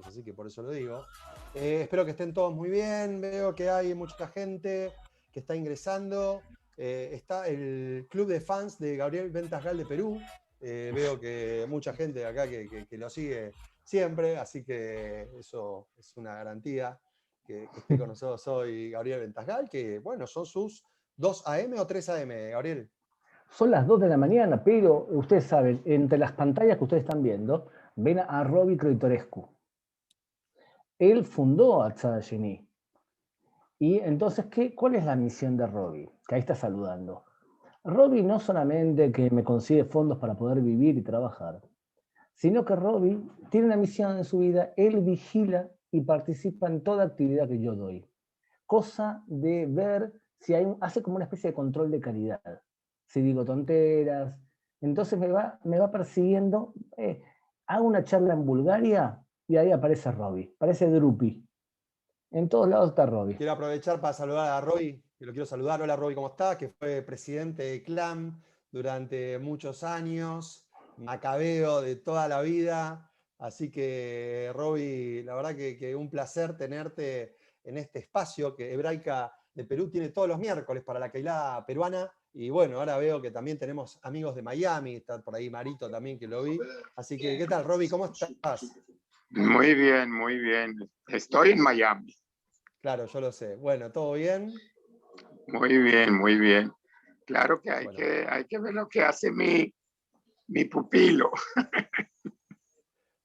así que por eso lo digo. Espero que estén todos muy bien, veo que hay mucha gente que está ingresando. Está el club de fans de Gabriel Ventasgal de Perú. Veo que mucha gente acá que lo sigue siempre, así que eso es una garantía que esté con nosotros hoy Gabriel Ventasgal, que bueno, son sus 2 AM o 3 AM, Gabriel. Son las 2 de la mañana, pero ustedes saben, entre las pantallas que ustedes están viendo, ven a Robbie Croitorescu. Él fundó a Tzada Geni. Y entonces, ¿cuál es la misión de Robbie? Que ahí está saludando. Robbie no solamente que me consigue fondos para poder vivir y trabajar, sino que Robbie tiene una misión en su vida, él vigila y participa en toda actividad que yo doy. Cosa de ver si hace como una especie de control de calidad. Si digo tonteras, entonces me va persiguiendo. Hago una charla en Bulgaria y ahí aparece Robbie, parece Drupi. En todos lados está Robbie. Quiero aprovechar para saludar a Roy, que lo quiero saludar. Hola Roy, ¿cómo estás? Que fue presidente de CLAM durante muchos años, macabeo de toda la vida. Así que Roy, la verdad que un placer tenerte en este espacio que Hebraica de Perú tiene todos los miércoles para la Keilah peruana. Y bueno, ahora veo que también tenemos amigos de Miami, está por ahí Marito también que lo vi. Así que, ¿qué tal, Roby? ¿Cómo estás? Muy bien, muy bien. Estoy en Miami. Claro, yo lo sé. Bueno, ¿todo bien? Muy bien, muy bien. Claro que Bueno, hay que ver lo que hace mi pupilo.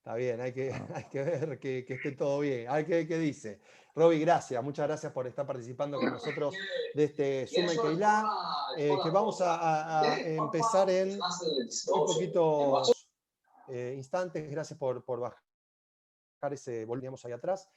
está bien, hay que ver que esté todo bien. A ver qué dice. Roby, gracias, muchas gracias por estar participando con nosotros de este Zoom en Keilah, que vamos a empezar en muy poquitos instantes. Gracias por bajar ese, volvíamos ahí atrás.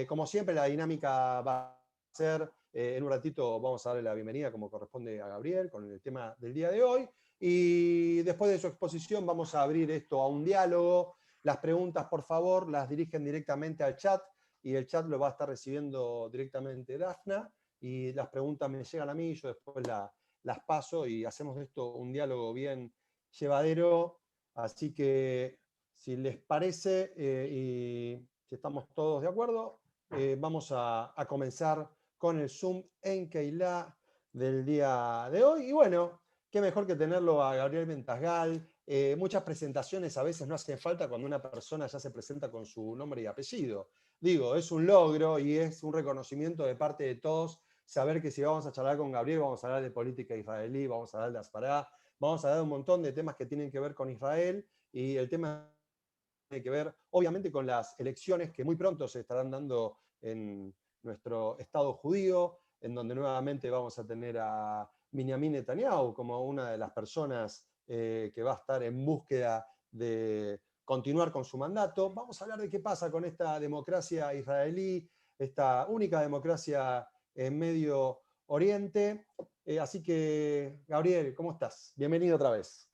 Como siempre, la dinámica va a ser, en un ratito vamos a darle la bienvenida como corresponde a Gabriel con el tema del día de hoy. Y después de su exposición vamos a abrir esto a un diálogo. Las preguntas, por favor, las dirigen directamente al chat y el chat lo va a estar recibiendo directamente Dafna. Y las preguntas me llegan a mí, yo después las paso y hacemos de esto un diálogo bien llevadero. Así que si les parece y si estamos todos de acuerdo, vamos a comenzar con el Zoom en Keilah del día de hoy. Y bueno, qué mejor que tenerlo a Gabriel Ventasgal. Muchas presentaciones a veces no hacen falta cuando una persona ya se presenta con su nombre y apellido. Digo, es un logro y es un reconocimiento de parte de todos saber que si vamos a charlar con Gabriel, vamos a hablar de política israelí, vamos a hablar de Aspará, vamos a hablar de un montón de temas que tienen que ver con Israel y el tema tiene que ver, obviamente, con las elecciones que muy pronto se estarán dando en nuestro Estado judío, en donde nuevamente vamos a tener a Benjamin Netanyahu como una de las personas que va a estar en búsqueda de continuar con su mandato. Vamos a hablar de qué pasa con esta democracia israelí, esta única democracia en Medio Oriente. Así que, Gabriel, ¿cómo estás? Bienvenido otra vez.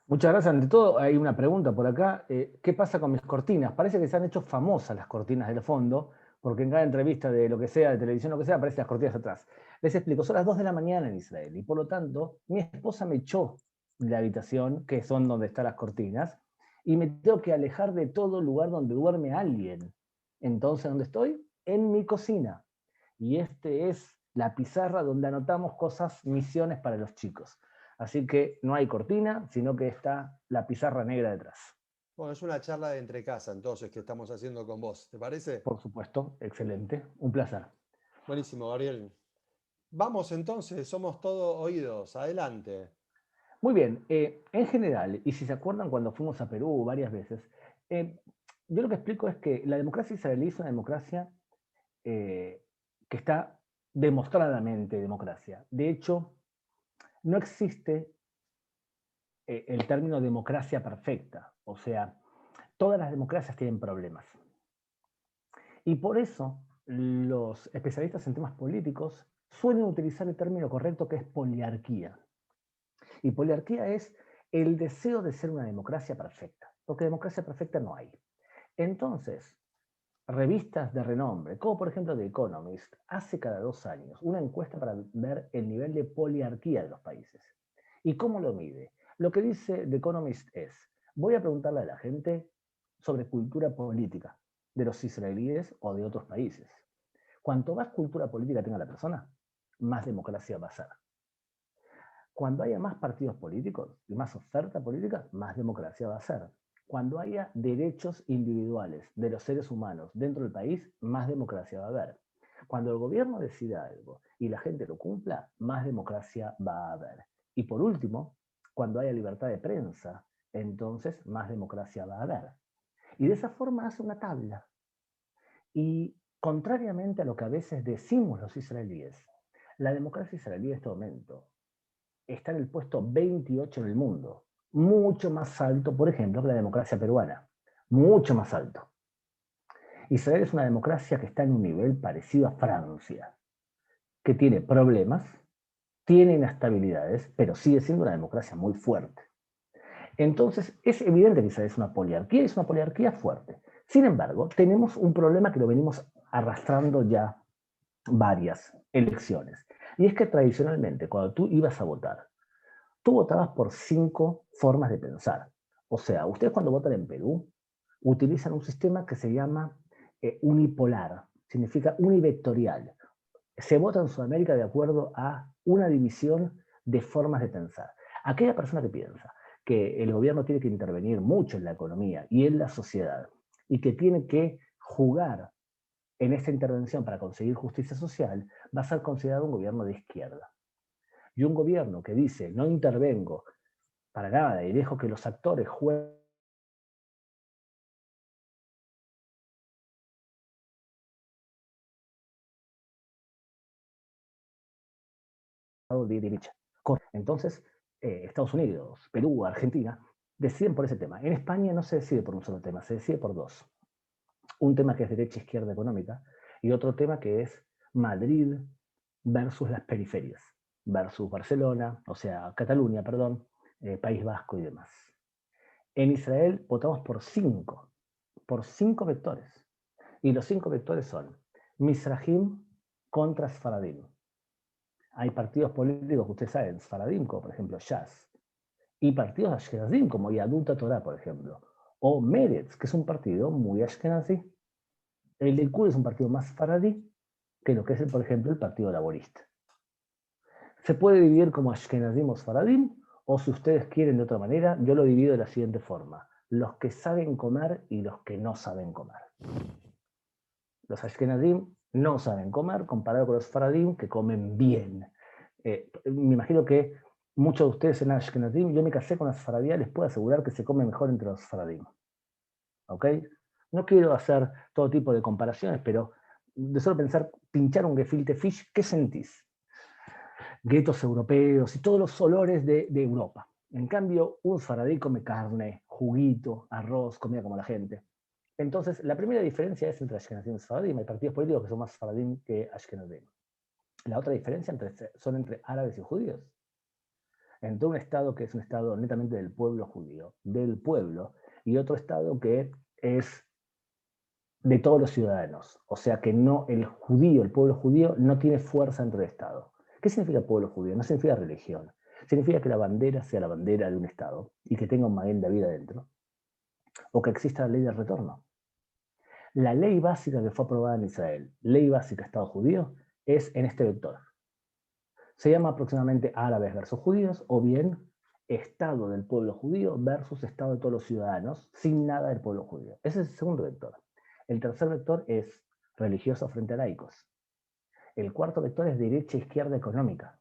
Muchas gracias. Ante todo, hay una pregunta por acá. ¿Qué pasa con mis cortinas? Parece que se han hecho famosas las cortinas del fondo, porque en cada entrevista de lo que sea, de televisión, lo que sea, aparecen las cortinas atrás. Les explico, son las 2 de la mañana en Israel y por lo tanto, mi esposa me echó de la habitación, que son donde están las cortinas, y me tengo que alejar de todo lugar donde duerme alguien. Entonces, ¿dónde estoy? En mi cocina. Y este es la pizarra donde anotamos cosas, misiones para los chicos. Así que no hay cortina, sino que está la pizarra negra detrás. Bueno, es una charla de entre casa entonces que estamos haciendo con vos, ¿te parece? Por supuesto, excelente, un placer. Buenísimo, Gabriel. Vamos entonces, somos todos oídos, adelante. Muy bien, en general, y si se acuerdan cuando fuimos a Perú varias veces, yo lo que explico es que la democracia israelí es una democracia que está demostradamente democracia. De hecho, no existe el término democracia perfecta, o sea, todas las democracias tienen problemas. Y por eso los especialistas en temas políticos suelen utilizar el término correcto que es poliarquía. Y poliarquía es el deseo de ser una democracia perfecta, porque democracia perfecta no hay. Entonces, revistas de renombre, como por ejemplo The Economist, hace cada 2 años una encuesta para ver el nivel de poliarquía de los países. ¿Y cómo lo mide? Lo que dice The Economist es, voy a preguntarle a la gente sobre cultura política. de los israelíes o de otros países. Cuanto más cultura política tenga la persona, más democracia va a ser. Cuando haya más partidos políticos y más oferta política, más democracia va a ser. Cuando haya derechos individuales de los seres humanos dentro del país, más democracia va a haber. Cuando el gobierno decida algo y la gente lo cumpla, más democracia va a haber. Y por último, cuando haya libertad de prensa, entonces más democracia va a haber. Y de esa forma hace una tabla. Y contrariamente a lo que a veces decimos los israelíes, la democracia israelí en este momento está en el puesto 28 en el mundo. Mucho más alto, por ejemplo, que la democracia peruana. Mucho más alto. Israel es una democracia que está en un nivel parecido a Francia, que tiene problemas, tiene inestabilidades, pero sigue siendo una democracia muy fuerte. Entonces, es evidente que Israel es una poliarquía fuerte. Sin embargo, tenemos un problema que lo venimos arrastrando ya varias elecciones. Y es que tradicionalmente, cuando tú ibas a votar, tú votabas por 5 formas de pensar. O sea, ustedes cuando votan en Perú, utilizan un sistema que se llama unipolar, significa univectorial. Se vota en Sudamérica de acuerdo a una división de formas de pensar. Aquella persona que piensa que el gobierno tiene que intervenir mucho en la economía y en la sociedad, y que tiene que jugar en esta intervención para conseguir justicia social, va a ser considerado un gobierno de izquierda. Y un gobierno que dice, no intervengo para nada y dejo que los actores jueguen de derecha. Entonces, Estados Unidos, Perú, Argentina, deciden por ese tema. En España no se decide por un solo tema, se decide por 2. Un tema que es derecha-izquierda económica y otro tema que es Madrid versus las periferias, versus Barcelona, o sea, Cataluña, perdón, País Vasco y demás. En Israel votamos por 5 vectores. Y los 5 vectores son Mizrahim contra Sfaradim. Hay partidos políticos que ustedes saben, Sfaradim, como por ejemplo Shas, y partidos Ashkenazim, como Yadut Torah, por ejemplo, o Meretz, que es un partido muy Ashkenazí. El Likud es un partido más Sfaradí que lo que es, por ejemplo, el Partido Laborista. Se puede dividir como Ashkenazim o Sfaradim, o si ustedes quieren de otra manera, yo lo divido de la siguiente forma: los que saben comer y los que no saben comer. Los Ashkenazim no saben comer comparado con los Sfaradim, que comen bien. Me imagino que muchos de ustedes en Ashkenazim, yo me casé con las Sfaradías, les puedo asegurar que se come mejor entre los Sfaradim. ¿Ok? No quiero hacer todo tipo de comparaciones, pero de solo pensar, pinchar un gefilte fish, ¿qué sentís? Guetos europeos y todos los olores de Europa. En cambio, un sfaradí come carne, juguito, arroz, comida como la gente. Entonces, la primera diferencia es entre Ashkenazim y Sfaradim. Hay partidos políticos que son más Sfaradim que Ashkenazim. La otra diferencia son entre árabes y judíos. Entre un estado que es un estado netamente del pueblo judío, del pueblo, y otro estado que es de todos los ciudadanos. O sea que no, el pueblo judío no tiene fuerza dentro del Estado. ¿Qué significa pueblo judío? No significa religión. Significa que la bandera sea la bandera de un Estado y que tenga un Maguen David adentro. O que exista la ley del retorno. La ley básica que fue aprobada en Israel, ley básica Estado judío, es en este vector. Se llama aproximadamente árabes versus judíos, o bien Estado del pueblo judío versus Estado de todos los ciudadanos, sin nada del pueblo judío. Ese es el segundo vector. El tercer vector es religioso frente a laicos. El cuarto vector es derecha-izquierda económica.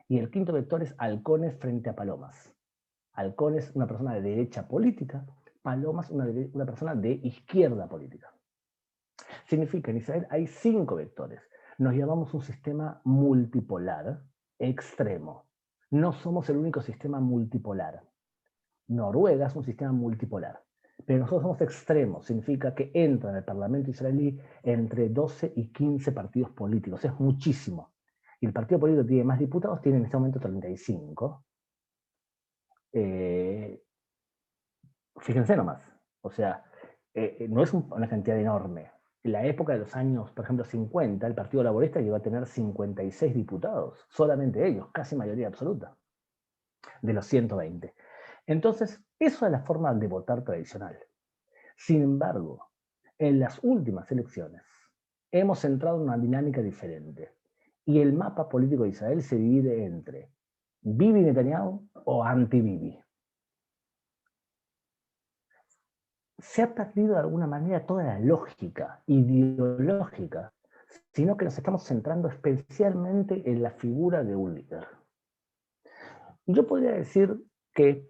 Y el quinto vector es halcones frente a palomas. Halcones, una persona de derecha política, palomas, una persona de izquierda política. Significa, en Israel hay 5 vectores. Nos llamamos un sistema multipolar extremo. No somos el único sistema multipolar. Noruega es un sistema multipolar. Pero nosotros somos extremos, significa que entra en el Parlamento israelí entre 12 y 15 partidos políticos, es muchísimo. Y el partido político que tiene más diputados tiene en este momento 35. Fíjense nomás, o sea, no es una cantidad enorme. En la época de los años, por ejemplo, 50, el Partido Laborista llegó a tener 56 diputados, solamente ellos, casi mayoría absoluta, de los 120. Entonces, eso es la forma de votar tradicional. Sin embargo, En las últimas elecciones hemos entrado en una dinámica diferente y el mapa político de Israel se divide entre Bibi Netanyahu o anti-Bibi. Se ha perdido de alguna manera toda la lógica ideológica, sino que nos estamos centrando especialmente en la figura de un líder. Yo podría decir que,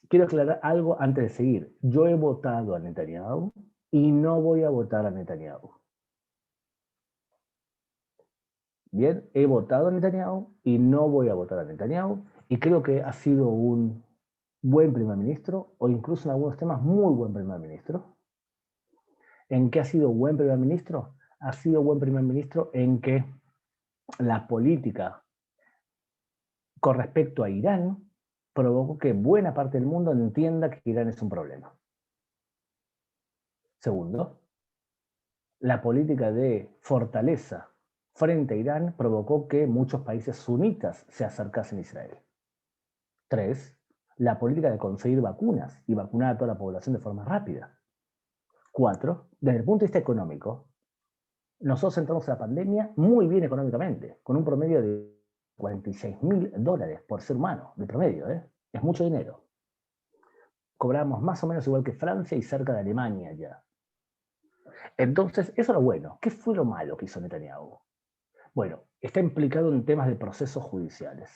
quiero aclarar algo antes de seguir, yo he votado a Netanyahu y no voy a votar a Netanyahu. Bien, he votado a Netanyahu y no voy a votar a Netanyahu, y creo que ha sido un buen primer ministro, o incluso en algunos temas muy buen primer ministro. ¿En qué ha sido buen primer ministro? Ha sido buen primer ministro en que la política con respecto a Irán provocó que buena parte del mundo entienda que Irán es un problema. Segundo, la política de fortaleza frente a Irán provocó que muchos países sunitas se acercasen a Israel. 3. La política de conseguir vacunas y vacunar a toda la población de forma rápida. 4. Desde el punto de vista económico, nosotros entramos a la pandemia muy bien económicamente, con un promedio de $46.000 por ser humano, de promedio, ¿eh? Es mucho dinero. Cobramos más o menos igual que Francia y cerca de Alemania ya. Entonces, eso es lo bueno. ¿Qué fue lo malo que hizo Netanyahu? Bueno, está implicado en temas de procesos judiciales,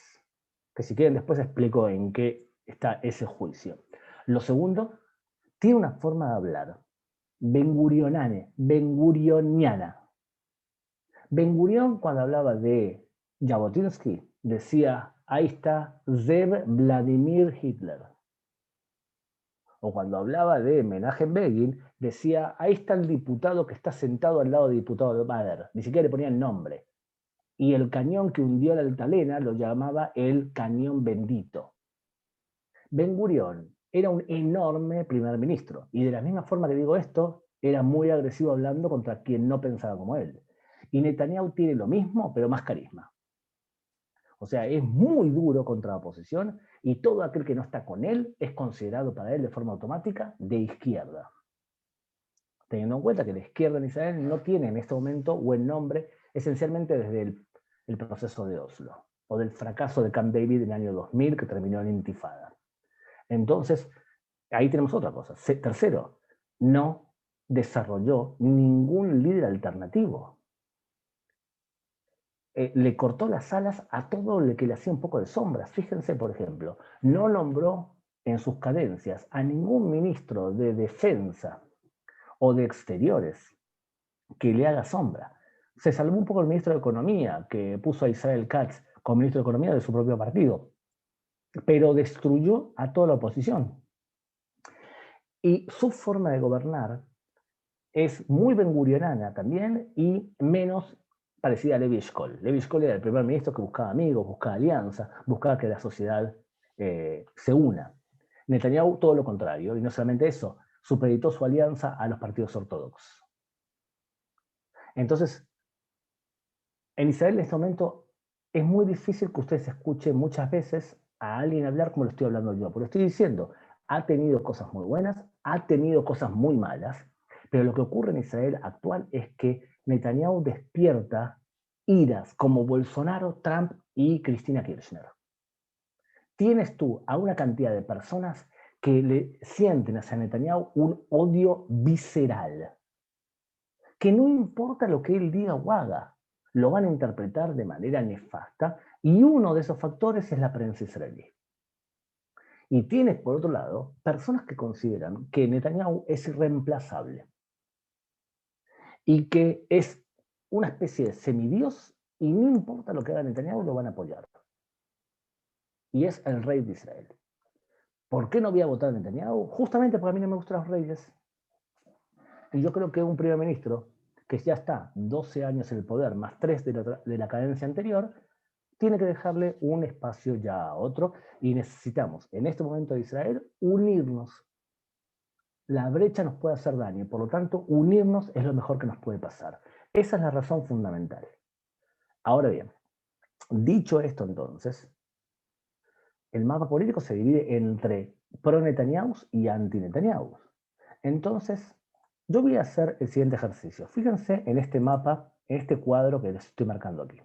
que si quieren después explico en qué está ese juicio. Lo segundo, tiene una forma de hablar ben-gurioniana. Ben-Gurion, cuando hablaba de Jabotinsky, decía, ahí está Zev Vladimir Hitler. O cuando hablaba de Menachem Begin, decía, ahí está el diputado que está sentado al lado del diputado de Bader. Ni siquiera le ponían nombre. Y el cañón que hundió la Altalena lo llamaba el cañón bendito. Ben-Gurion era un enorme primer ministro. Y de la misma forma que digo esto, era muy agresivo hablando contra quien no pensaba como él. Y Netanyahu tiene lo mismo, pero más carisma. O sea, es muy duro contra la oposición y todo aquel que no está con él es considerado para él de forma automática de izquierda. Teniendo en cuenta que la izquierda en Israel no tiene en este momento buen nombre, esencialmente desde el proceso de Oslo o del fracaso de Camp David en el año 2000 que terminó en intifada. Entonces, ahí tenemos otra cosa. Tercero, no desarrolló ningún líder alternativo. Le cortó las alas a todo lo que le hacía un poco de sombra. Fíjense, por ejemplo, no nombró en sus cadencias a ningún ministro de defensa o de exteriores que le haga sombra. Se salvó un poco el ministro de Economía, que puso a Israel Katz como ministro de Economía de su propio partido, pero destruyó a toda la oposición. Y su forma de gobernar es muy ben-gurioniana también y menos parecida a Levi Eshkol. Levi Eshkol era el primer ministro que buscaba amigos, buscaba alianza, buscaba que la sociedad se una. Netanyahu todo lo contrario, y no solamente eso, supeditó su alianza a los partidos ortodoxos. Entonces, en Israel en este momento es muy difícil que ustedes escuchen muchas veces a alguien hablar como lo estoy hablando yo, porque estoy diciendo, ha tenido cosas muy buenas, ha tenido cosas muy malas, pero lo que ocurre en Israel actual es que Netanyahu despierta iras como Bolsonaro, Trump y Cristina Kirchner. Tienes tú a una cantidad de personas que le sienten hacia Netanyahu un odio visceral, que no importa lo que él diga o haga, lo van a interpretar de manera nefasta, y uno de esos factores es la prensa israelí. Y tienes, por otro lado, personas que consideran que Netanyahu es irreemplazable y que es una especie de semidios y no importa lo que haga Netanyahu, lo van a apoyar. Y es el rey de Israel. ¿Por qué no voy a votar a Netanyahu? Justamente porque a mí no me gustan los reyes. Y yo creo que un primer ministro que ya está 12 años en el poder, más 3 de la cadencia anterior, tiene que dejarle un espacio ya a otro, y necesitamos, en este momento de Israel, unirnos. La brecha nos puede hacer daño, y por lo tanto, unirnos es lo mejor que nos puede pasar. Esa es la razón fundamental. Ahora bien, dicho esto entonces, el mapa político se divide entre pro-Netanyahu y anti-Netanyahu. Entonces, Yo voy a hacer el siguiente ejercicio. Fíjense en este mapa, en este cuadro que les estoy marcando aquí.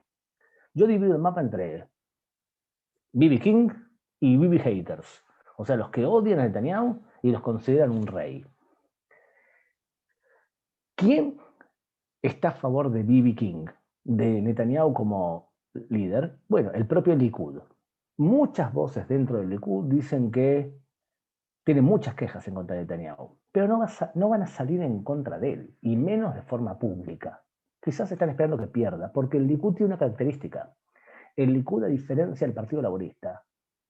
Yo divido el mapa entre Bibi King y Bibi haters. O sea, los que odian a Netanyahu y los consideran un rey. ¿Quién está a favor de Bibi King, de Netanyahu como líder? Bueno, el propio Likud. Muchas voces dentro del Likud dicen que tienen muchas quejas en contra de Netanyahu, pero no van a salir en contra de él, y menos de forma pública. Quizás están esperando que pierda, porque el Likud tiene una característica. El Likud, a diferencia del Partido Laborista,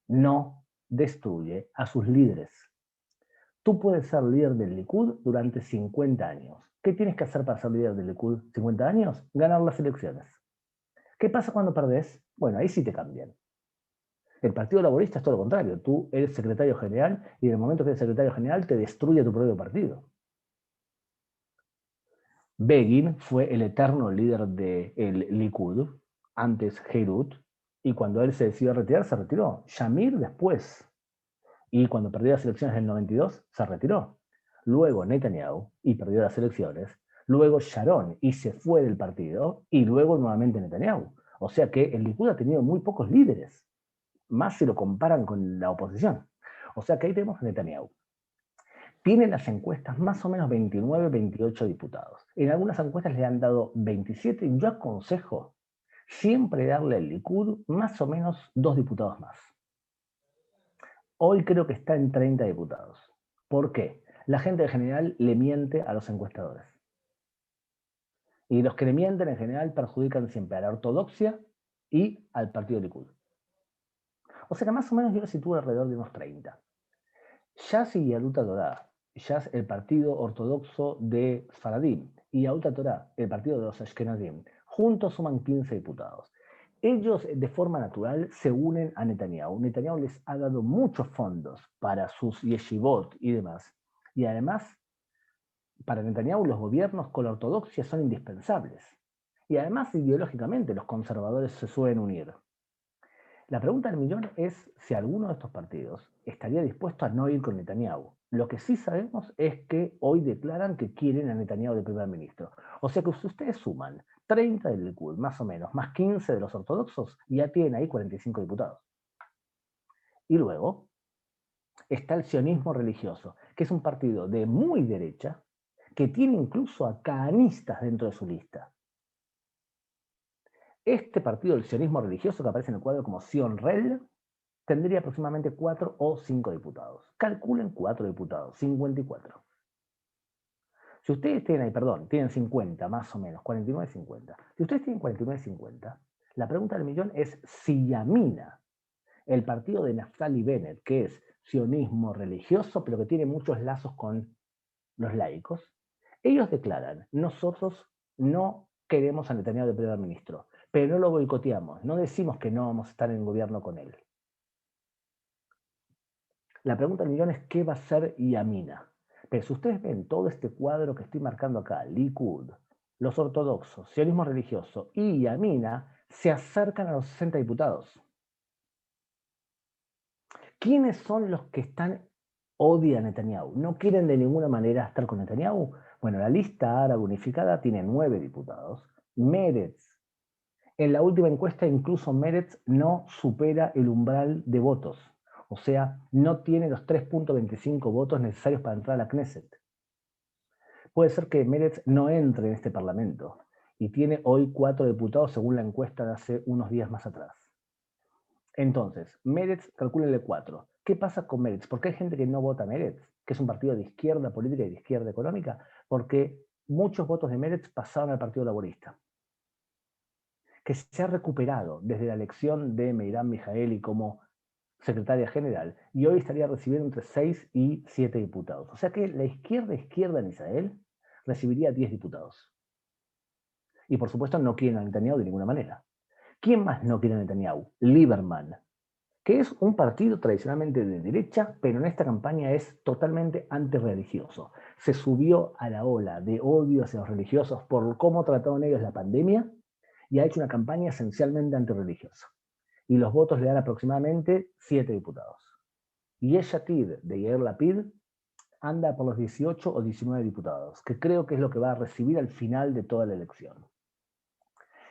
no destruye a sus líderes. Tú puedes ser líder del Likud durante 50 años. ¿Qué tienes que hacer para ser líder del Likud 50 años? Ganar las elecciones. ¿Qué pasa cuando perdés? Bueno, ahí sí te cambian. El Partido Laborista es todo lo contrario. Tú eres secretario general y en el momento que eres secretario general te destruye tu propio partido. Begin fue el eterno líder del Likud, antes Herut, y cuando él se decidió retirar, se retiró. Shamir después. Y cuando perdió las elecciones del 92, se retiró. Luego Netanyahu, y perdió las elecciones. Luego Sharon, y se fue del partido. Y luego nuevamente Netanyahu. O sea que el Likud ha tenido muy pocos líderes. Más si lo comparan con la oposición. O sea que ahí tenemos a Netanyahu. Tiene en las encuestas más o menos 29, 28 diputados. En algunas encuestas le han dado 27 y yo aconsejo siempre darle al Likud más o menos 2 diputados más. Hoy creo que está en 30 diputados. ¿Por qué? La gente en general le miente a los encuestadores. Y los que le mienten en general perjudican siempre a la ortodoxia y al partido Likud. O sea que más o menos yo lo sitúo alrededor de unos 30. Shas y Yahut Torá, Shas el partido ortodoxo de Sfaradim, y Yahut Torá, el partido de los Ashkenazim, juntos suman 15 diputados. Ellos de forma natural se unen a Netanyahu. Netanyahu les ha dado muchos fondos para sus yeshivot y demás. Y además, para Netanyahu los gobiernos con la ortodoxia son indispensables. Y además, ideológicamente, los conservadores se suelen unir. La pregunta del millón es si alguno de estos partidos estaría dispuesto a no ir con Netanyahu. Lo que sí sabemos es que hoy declaran que quieren a Netanyahu de primer ministro. O sea que si ustedes suman 30 del Likud, más o menos, más 15 de los ortodoxos, ya tienen ahí 45 diputados. Y luego está el sionismo religioso, que es un partido de muy derecha, que tiene incluso a cahanistas dentro de su lista. Este partido del sionismo religioso, que aparece en el cuadro como Sion Rel, tendría aproximadamente 4 o 5 diputados. Calculen 4 diputados, 54. Si ustedes tienen ahí, perdón, tienen 50 más o menos, 49-50. Si ustedes tienen 49-50, la pregunta del millón es si Yamina, el partido de Naftali Bennett, que es sionismo religioso, pero que tiene muchos lazos con los laicos, ellos declaran, nosotros no queremos a Netanyahu de primer ministro, pero no lo boicoteamos, no decimos que no vamos a estar en gobierno con él. La pregunta del millón es ¿qué va a hacer Yamina? Pero si ustedes ven todo este cuadro que estoy marcando acá, Likud, los ortodoxos, sionismo religioso y Yamina, se acercan a los 60 diputados. ¿Quiénes son los que odian a Netanyahu? ¿No quieren de ninguna manera estar con Netanyahu? Bueno, la lista árabe unificada tiene 9 diputados. Meretz, en la última encuesta incluso Meretz no supera el umbral de votos. O sea, no tiene los 3.25 votos necesarios para entrar a la Knesset. Puede ser que Meretz no entre en este parlamento y tiene hoy 4 diputados según la encuesta de hace unos días más atrás. Entonces, Meretz, calcúlenle 4. ¿Qué pasa con Meretz? ¿Por qué hay gente que no vota a Meretz? Que es un partido de izquierda política y de izquierda económica. Porque muchos votos de Meretz pasaron al Partido Laborista, que se ha recuperado desde la elección de Meiram Mijaeli como secretaria general, y hoy estaría recibiendo entre 6 y 7 diputados. O sea que la izquierda en Israel recibiría 10 diputados. Y por supuesto no quieren a Netanyahu de ninguna manera. ¿Quién más no quiere a Netanyahu? Lieberman, que es un partido tradicionalmente de derecha, pero en esta campaña es totalmente antirreligioso. Se subió a la ola de odio hacia los religiosos por cómo trataron ellos la pandemia y ha hecho una campaña esencialmente antirreligiosa. Y los votos le dan aproximadamente 7 diputados. Yesh Atid de Yair Lapid anda por los 18 o 19 diputados, que creo que es lo que va a recibir al final de toda la elección.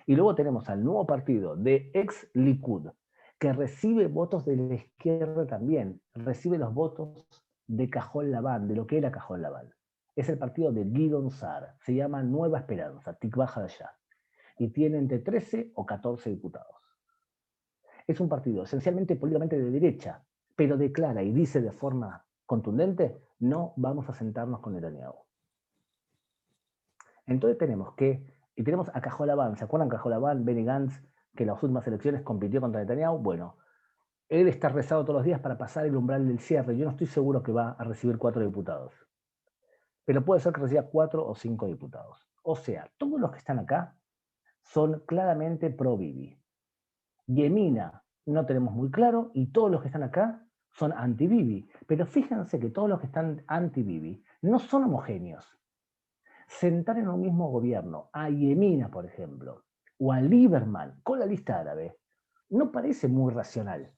Y luego tenemos al nuevo partido de ex-Likud, que recibe votos de la izquierda también, recibe los votos de Cajol Labán, de lo que era Cajol Labán. Es el partido de Gidon Saar, se llama Nueva Esperanza, Tikvah Hadashah, y tiene entre 13 o 14 diputados. Es un partido esencialmente políticamente de derecha, pero declara y dice de forma contundente, no vamos a sentarnos con Netanyahu. Entonces tenemos a Cajol Labán, ¿se acuerdan Cajol Labán, Benny Gantz, que en las últimas elecciones compitió contra Netanyahu? Bueno, él está rezado todos los días para pasar el umbral del cierre. Yo no estoy seguro que va a recibir 4 diputados. Pero puede ser que reciba 4 o 5 diputados. O sea, todos los que están acá son claramente pro-Bibi. Yemina no tenemos muy claro, y todos los que están acá son anti-Bibi. Pero fíjense que todos los que están anti-Bibi no son homogéneos. Sentar en un mismo gobierno a Yemina, por ejemplo, o a Lieberman con la lista árabe, no parece muy racional.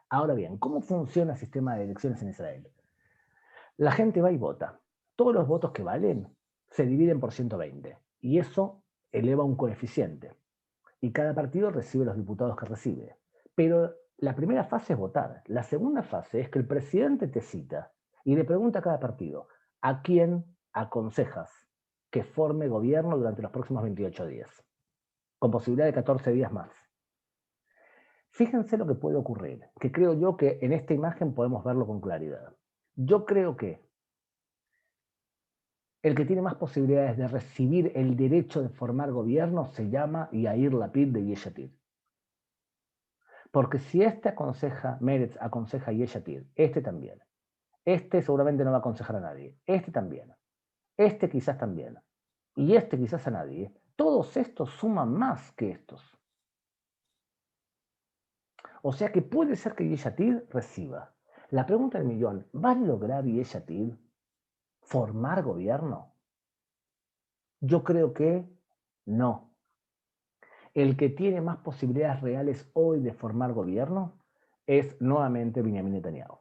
Ahora bien, ¿cómo funciona el sistema de elecciones en Israel? La gente va y vota. Todos los votos que valen se dividen por 120, y eso eleva un coeficiente. Y cada partido recibe los diputados que recibe. Pero la primera fase es votar. La segunda fase es que el presidente te cita y le pregunta a cada partido, ¿a quién aconsejas que forme gobierno durante los próximos 28 días? Con posibilidad de 14 días más. Fíjense lo que puede ocurrir, que creo yo que en esta imagen podemos verlo con claridad. Yo creo que el que tiene más posibilidades de recibir el derecho de formar gobierno se llama Yair Lapid de Yesh Atid. Porque si este aconseja, Meretz aconseja Yesh Atid, este también. Este seguramente no va a aconsejar a nadie. Este también. Este quizás también. Y este quizás a nadie. Todos estos suman más que estos. O sea que puede ser que Yesh Atid reciba. La pregunta del millón, ¿va a lograr Yesh Atid formar gobierno? Yo creo que no. El que tiene más posibilidades reales hoy de formar gobierno es nuevamente Benjamin Netanyahu.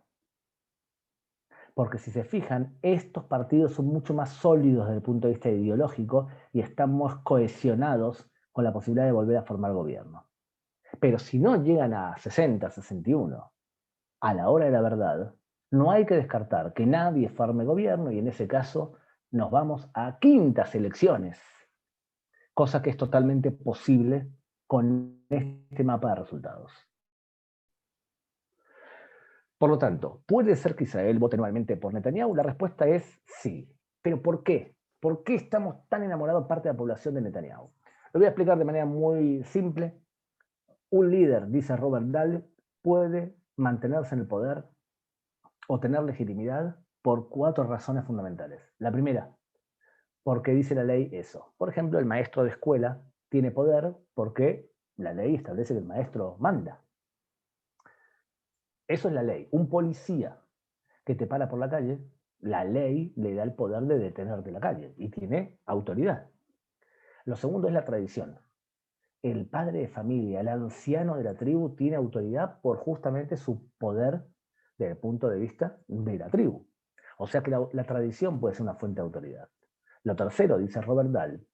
Porque si se fijan, estos partidos son mucho más sólidos desde el punto de vista ideológico y están más cohesionados con la posibilidad de volver a formar gobierno. Pero si no llegan a 60, 61, a la hora de la verdad, no hay que descartar que nadie forme gobierno y en ese caso nos vamos a quintas elecciones, cosa que es totalmente posible con este mapa de resultados. Por lo tanto, ¿puede ser que Israel vote nuevamente por Netanyahu? La respuesta es sí. ¿Pero por qué? ¿Por qué estamos tan enamorados parte de la población de Netanyahu? Lo voy a explicar de manera muy simple. Un líder, dice Robert Dahl, puede mantenerse en el poder o tener legitimidad por 4 razones fundamentales. La primera, porque dice la ley eso. Por ejemplo, el maestro de escuela tiene poder porque la ley establece que el maestro manda. Eso es la ley. Un policía que te para por la calle, la ley le da el poder de detenerte en la calle y tiene autoridad. Lo segundo es la tradición. El padre de familia, el anciano de la tribu, tiene autoridad por justamente su poder desde el punto de vista de la tribu. O sea que la tradición puede ser una fuente de autoridad. Lo tercero, dice Robert Dahl,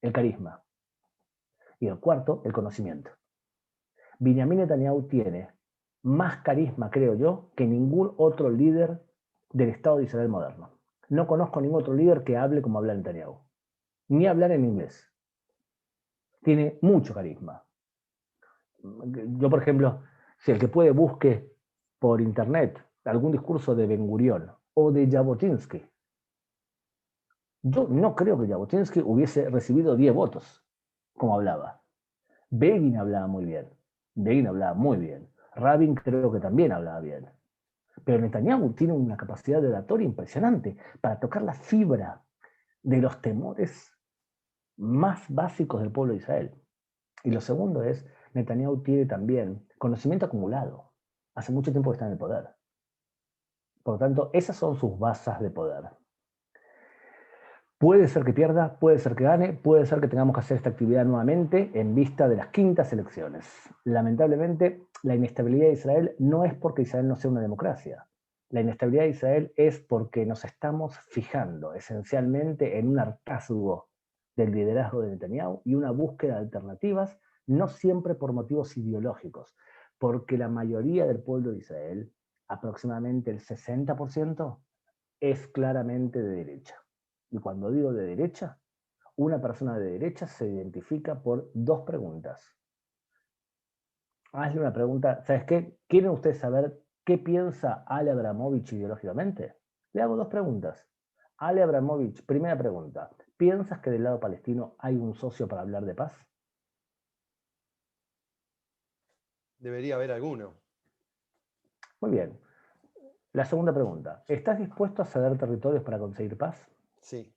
el carisma. Y el cuarto, el conocimiento. Benjamin Netanyahu tiene más carisma, creo yo, que ningún otro líder del Estado de Israel moderno. No conozco ningún otro líder que hable como habla Netanyahu, ni hablar en inglés. Tiene mucho carisma. Yo, por ejemplo, si el que puede busque por internet algún discurso de Ben-Gurión o de Jabotinsky, yo no creo que Jabotinsky hubiese recibido 10 votos, como hablaba. Begin hablaba muy bien. Begin hablaba muy bien. Rabin creo que también hablaba bien. Pero Netanyahu tiene una capacidad de oratoria impresionante para tocar la fibra de los temores más básicos del pueblo de Israel. Y lo segundo es, Netanyahu tiene también conocimiento acumulado. Hace mucho tiempo que está en el poder. Por lo tanto, esas son sus bases de poder. Puede ser que pierda, puede ser que gane, puede ser que tengamos que hacer esta actividad nuevamente en vista de las quintas elecciones. Lamentablemente, la inestabilidad de Israel no es porque Israel no sea una democracia. La inestabilidad de Israel es porque nos estamos fijando esencialmente en un hartazgo del liderazgo de Netanyahu y una búsqueda de alternativas, no siempre por motivos ideológicos, porque la mayoría del pueblo de Israel, aproximadamente el 60%, es claramente de derecha. Y cuando digo de derecha, una persona de derecha se identifica por dos preguntas. Hazle una pregunta, ¿sabes qué? ¿Quieren ustedes saber qué piensa Ale Abramovich ideológicamente? Le hago dos preguntas. Ale Abramovich, primera pregunta, ¿piensas que del lado palestino hay un socio para hablar de paz? Debería haber alguno. Muy bien. La segunda pregunta, ¿estás dispuesto a ceder territorios para conseguir paz? Sí.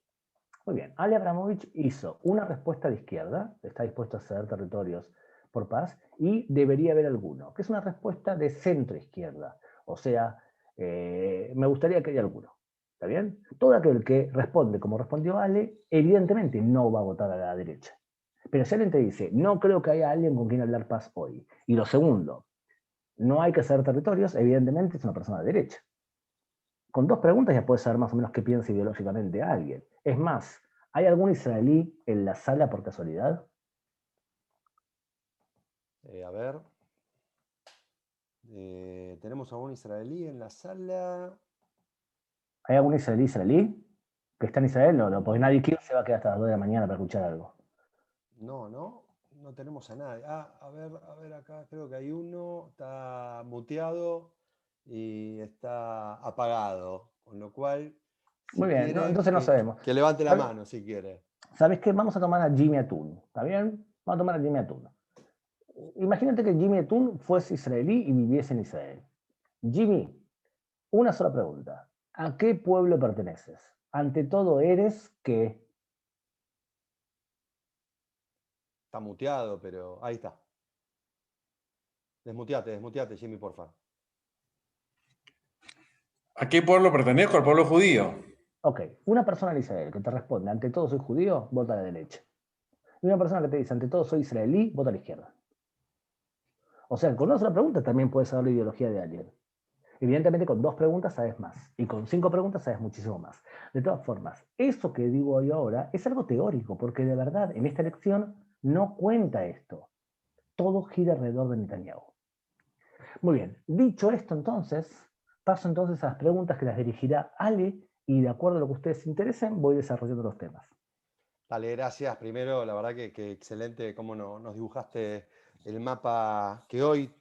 Muy bien. Ale Abramovich hizo una respuesta de izquierda, está dispuesto a ceder territorios por paz, y debería haber alguno, que es una respuesta de centro izquierda. O sea, me gustaría que haya alguno. ¿Está bien? Todo aquel que responde como respondió Ale, evidentemente no va a votar a la derecha. Pero si alguien te dice, no creo que haya alguien con quien hablar paz hoy, y lo segundo, no hay que ceder territorios, evidentemente es una persona de derecha. Con dos preguntas ya puedes saber más o menos qué piensa ideológicamente alguien. Es más, ¿hay algún israelí en la sala por casualidad? A ver. Tenemos a un israelí en la sala. ¿Hay algún israelí que está en Israel? No, porque nadie quiere se va a quedar hasta las 2 de la mañana para escuchar algo. No tenemos a nadie. A ver acá, creo que hay uno, está muteado y está apagado, con lo cual, Muy si bien, no, quiere, entonces no sabemos. que levante la mano, si quiere. ¿Sabes qué? Vamos a tomar a Jimmy Atun, ¿está bien? Vamos a tomar a Jimmy Atun. Imagínate que Jimmy Atun fuese israelí y viviese en Israel. Jimmy, una sola pregunta. ¿A qué pueblo perteneces? Ante todo, ¿eres qué? Está muteado, pero ahí está. Desmuteate, Jimmy, porfa. ¿A qué pueblo pertenezco? Al pueblo judío. Ok, una persona en Israel que te responde, ante todo soy judío, vota a la derecha. Y una persona que te dice, ante todo soy israelí, vota a la izquierda. O sea, con una sola pregunta también puedes saber la ideología de alguien. Evidentemente con dos preguntas sabes más. Y con 5 preguntas sabes muchísimo más. De todas formas, eso que digo yo ahora es algo teórico, porque de verdad en esta elección no cuenta esto. Todo gira alrededor de Netanyahu. Muy bien, dicho esto entonces, paso entonces a las preguntas que las dirigirá Ale y de acuerdo a lo que ustedes se interesen voy desarrollando los temas. Dale, gracias. Primero, la verdad que excelente cómo nos dibujaste el mapa que hoy,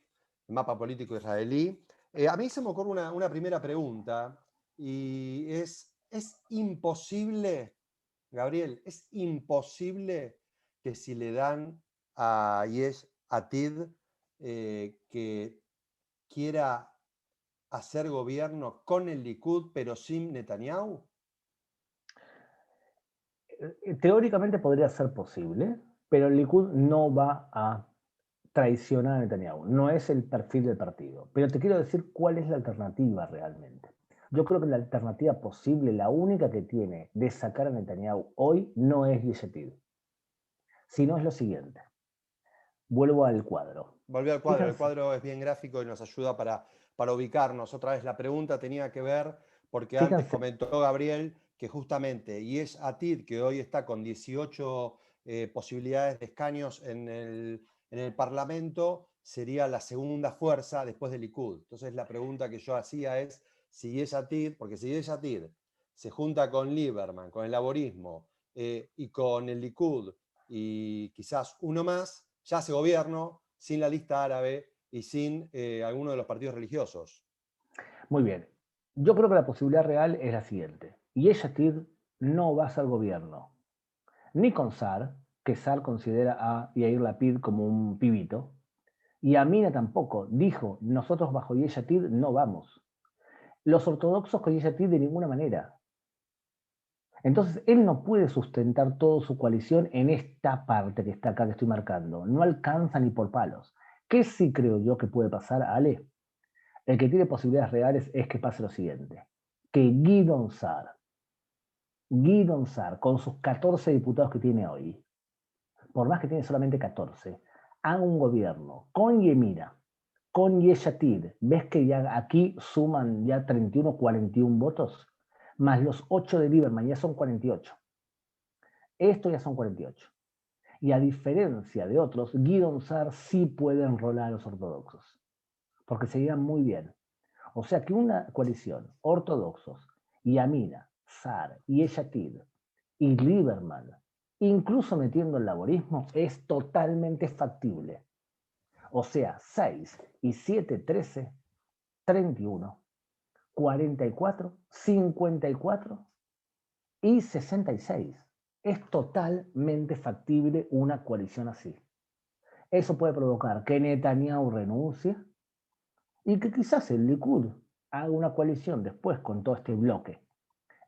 el mapa político israelí. A mí se me ocurre una primera pregunta y ¿es imposible, Gabriel, es imposible que si le dan a Yesh Atid que quiera hacer gobierno con el Likud pero sin Netanyahu? Teóricamente podría ser posible, pero el Likud no va a traicionar a Netanyahu. No es el perfil del partido. Pero te quiero decir cuál es la alternativa realmente. Yo creo que la alternativa posible, la única que tiene de sacar a Netanyahu hoy, no es Yesh Atid, sino es lo siguiente. Vuelvo al cuadro. Volvió al cuadro. Fíjense. El cuadro es bien gráfico y nos ayuda para ubicarnos. Otra vez la pregunta tenía que ver, porque antes comentó Gabriel que justamente Yesh Atid, que hoy está con 18 posibilidades de escaños en el Parlamento, sería la segunda fuerza después del Likud. Entonces la pregunta que yo hacía es si Yesh Atid, porque si Yesh Atid se junta con Lieberman, con el laborismo y con el Likud y quizás uno más, ya hace gobierno sin la lista árabe y sin alguno de los partidos religiosos. Muy bien. Yo creo que la posibilidad real es la siguiente. Yesh Atid no va a ser gobierno, ni con Sar, que Sar considera a Yair Lapid como un pibito, y Amina tampoco. Dijo, nosotros bajo Yesh Atid no vamos. Los ortodoxos con Yesh Atid de ninguna manera. Entonces, él no puede sustentar toda su coalición en esta parte que está acá, que estoy marcando. No alcanza ni por palos. ¿Qué sí creo yo que puede pasar, Ale? El que tiene posibilidades reales es que pase lo siguiente. Que Guidon Saar, con sus 14 diputados que tiene hoy, por más que tiene solamente 14, haga un gobierno con Yemina, con Yesh Atid. ¿Ves que ya aquí suman ya 31, 41 votos? Más los 8 de Lieberman, ya son 48. Esto ya son 48. Y a diferencia de otros, Guidon Saar sí puede enrolar a los ortodoxos, porque se llevan muy bien. O sea que una coalición, ortodoxos, Yamina, Saar, Yesh Atid y Lieberman, incluso metiendo el laborismo, es totalmente factible. O sea, 6 y 7, 13, 31, 44, 54 y 66. Es totalmente factible una coalición así. Eso puede provocar que Netanyahu renuncie y que quizás el Likud haga una coalición después con todo este bloque.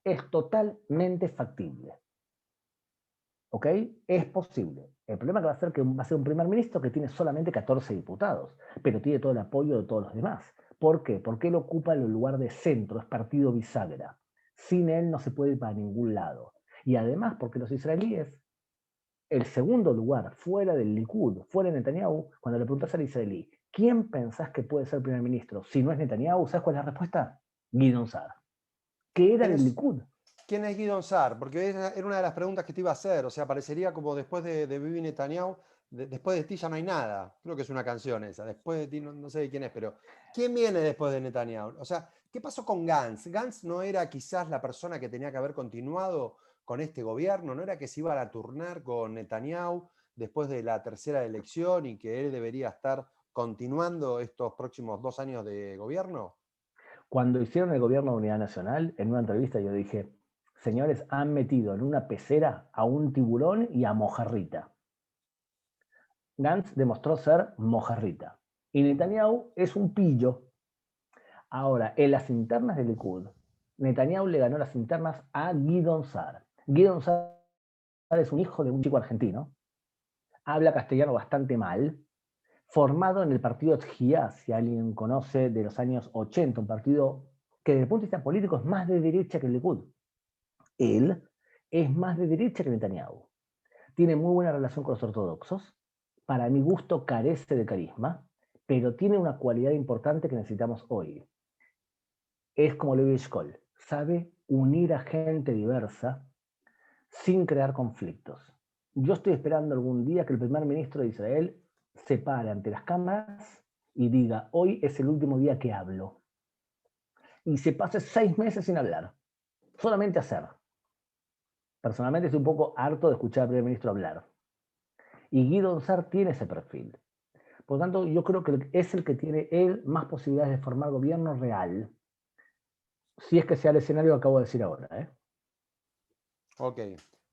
Es totalmente factible. ¿Ok? Es posible. El problema que va a ser que va a ser un primer ministro que tiene solamente 14 diputados, pero tiene todo el apoyo de todos los demás. ¿Por qué? Porque él ocupa el lugar de centro, es partido bisagra. Sin él no se puede ir para ningún lado. Y además porque los israelíes, el segundo lugar, fuera del Likud, fuera de Netanyahu, cuando le preguntas al israelí, ¿quién pensás que puede ser primer ministro? Si no es Netanyahu, ¿sabes cuál es la respuesta? Guidon Saar, que era del Likud. ¿Quién es Guidon Saar? Porque era una de las preguntas que te iba a hacer. O sea, parecería como después de Bibi Netanyahu, después de ti ya no hay nada. Creo que es una canción esa. Después de ti no sé de quién es, pero ¿quién viene después de Netanyahu? O sea, ¿qué pasó con Gantz? ¿Gantz no era quizás la persona que tenía que haber continuado con este gobierno? ¿No era que se iba a turnar con Netanyahu después de la tercera elección y que él debería estar continuando estos próximos 2 años de gobierno? Cuando hicieron el gobierno de unidad nacional, en una entrevista yo dije, señores, han metido en una pecera a un tiburón y a Mojarrita. Gantz demostró ser Mojarrita. Y Netanyahu es un pillo. Ahora, en las internas del Likud, Netanyahu le ganó las internas a Guidon Saar. Guidon Saar es un hijo de un chico argentino, habla castellano bastante mal, formado en el partido Tjiá, si alguien conoce, de los años 80, un partido que desde el punto de vista político es más de derecha que el Likud. Él es más de derecha que Netanyahu. Tiene muy buena relación con los ortodoxos. Para mi gusto carece de carisma, pero tiene una cualidad importante que necesitamos hoy. Es como Levi Eshkol, sabe unir a gente diversa sin crear conflictos. Yo estoy esperando algún día que el primer ministro de Israel se pare ante las cámaras y diga, hoy es el último día que hablo. Y se pase 6 meses sin hablar, solamente hacer. Personalmente estoy un poco harto de escuchar al primer ministro hablar. Y Guidon Saar tiene ese perfil. Por lo tanto, yo creo que es el que tiene él más posibilidades de formar gobierno real. Si es que sea el escenario que acabo de decir ahora. Ok,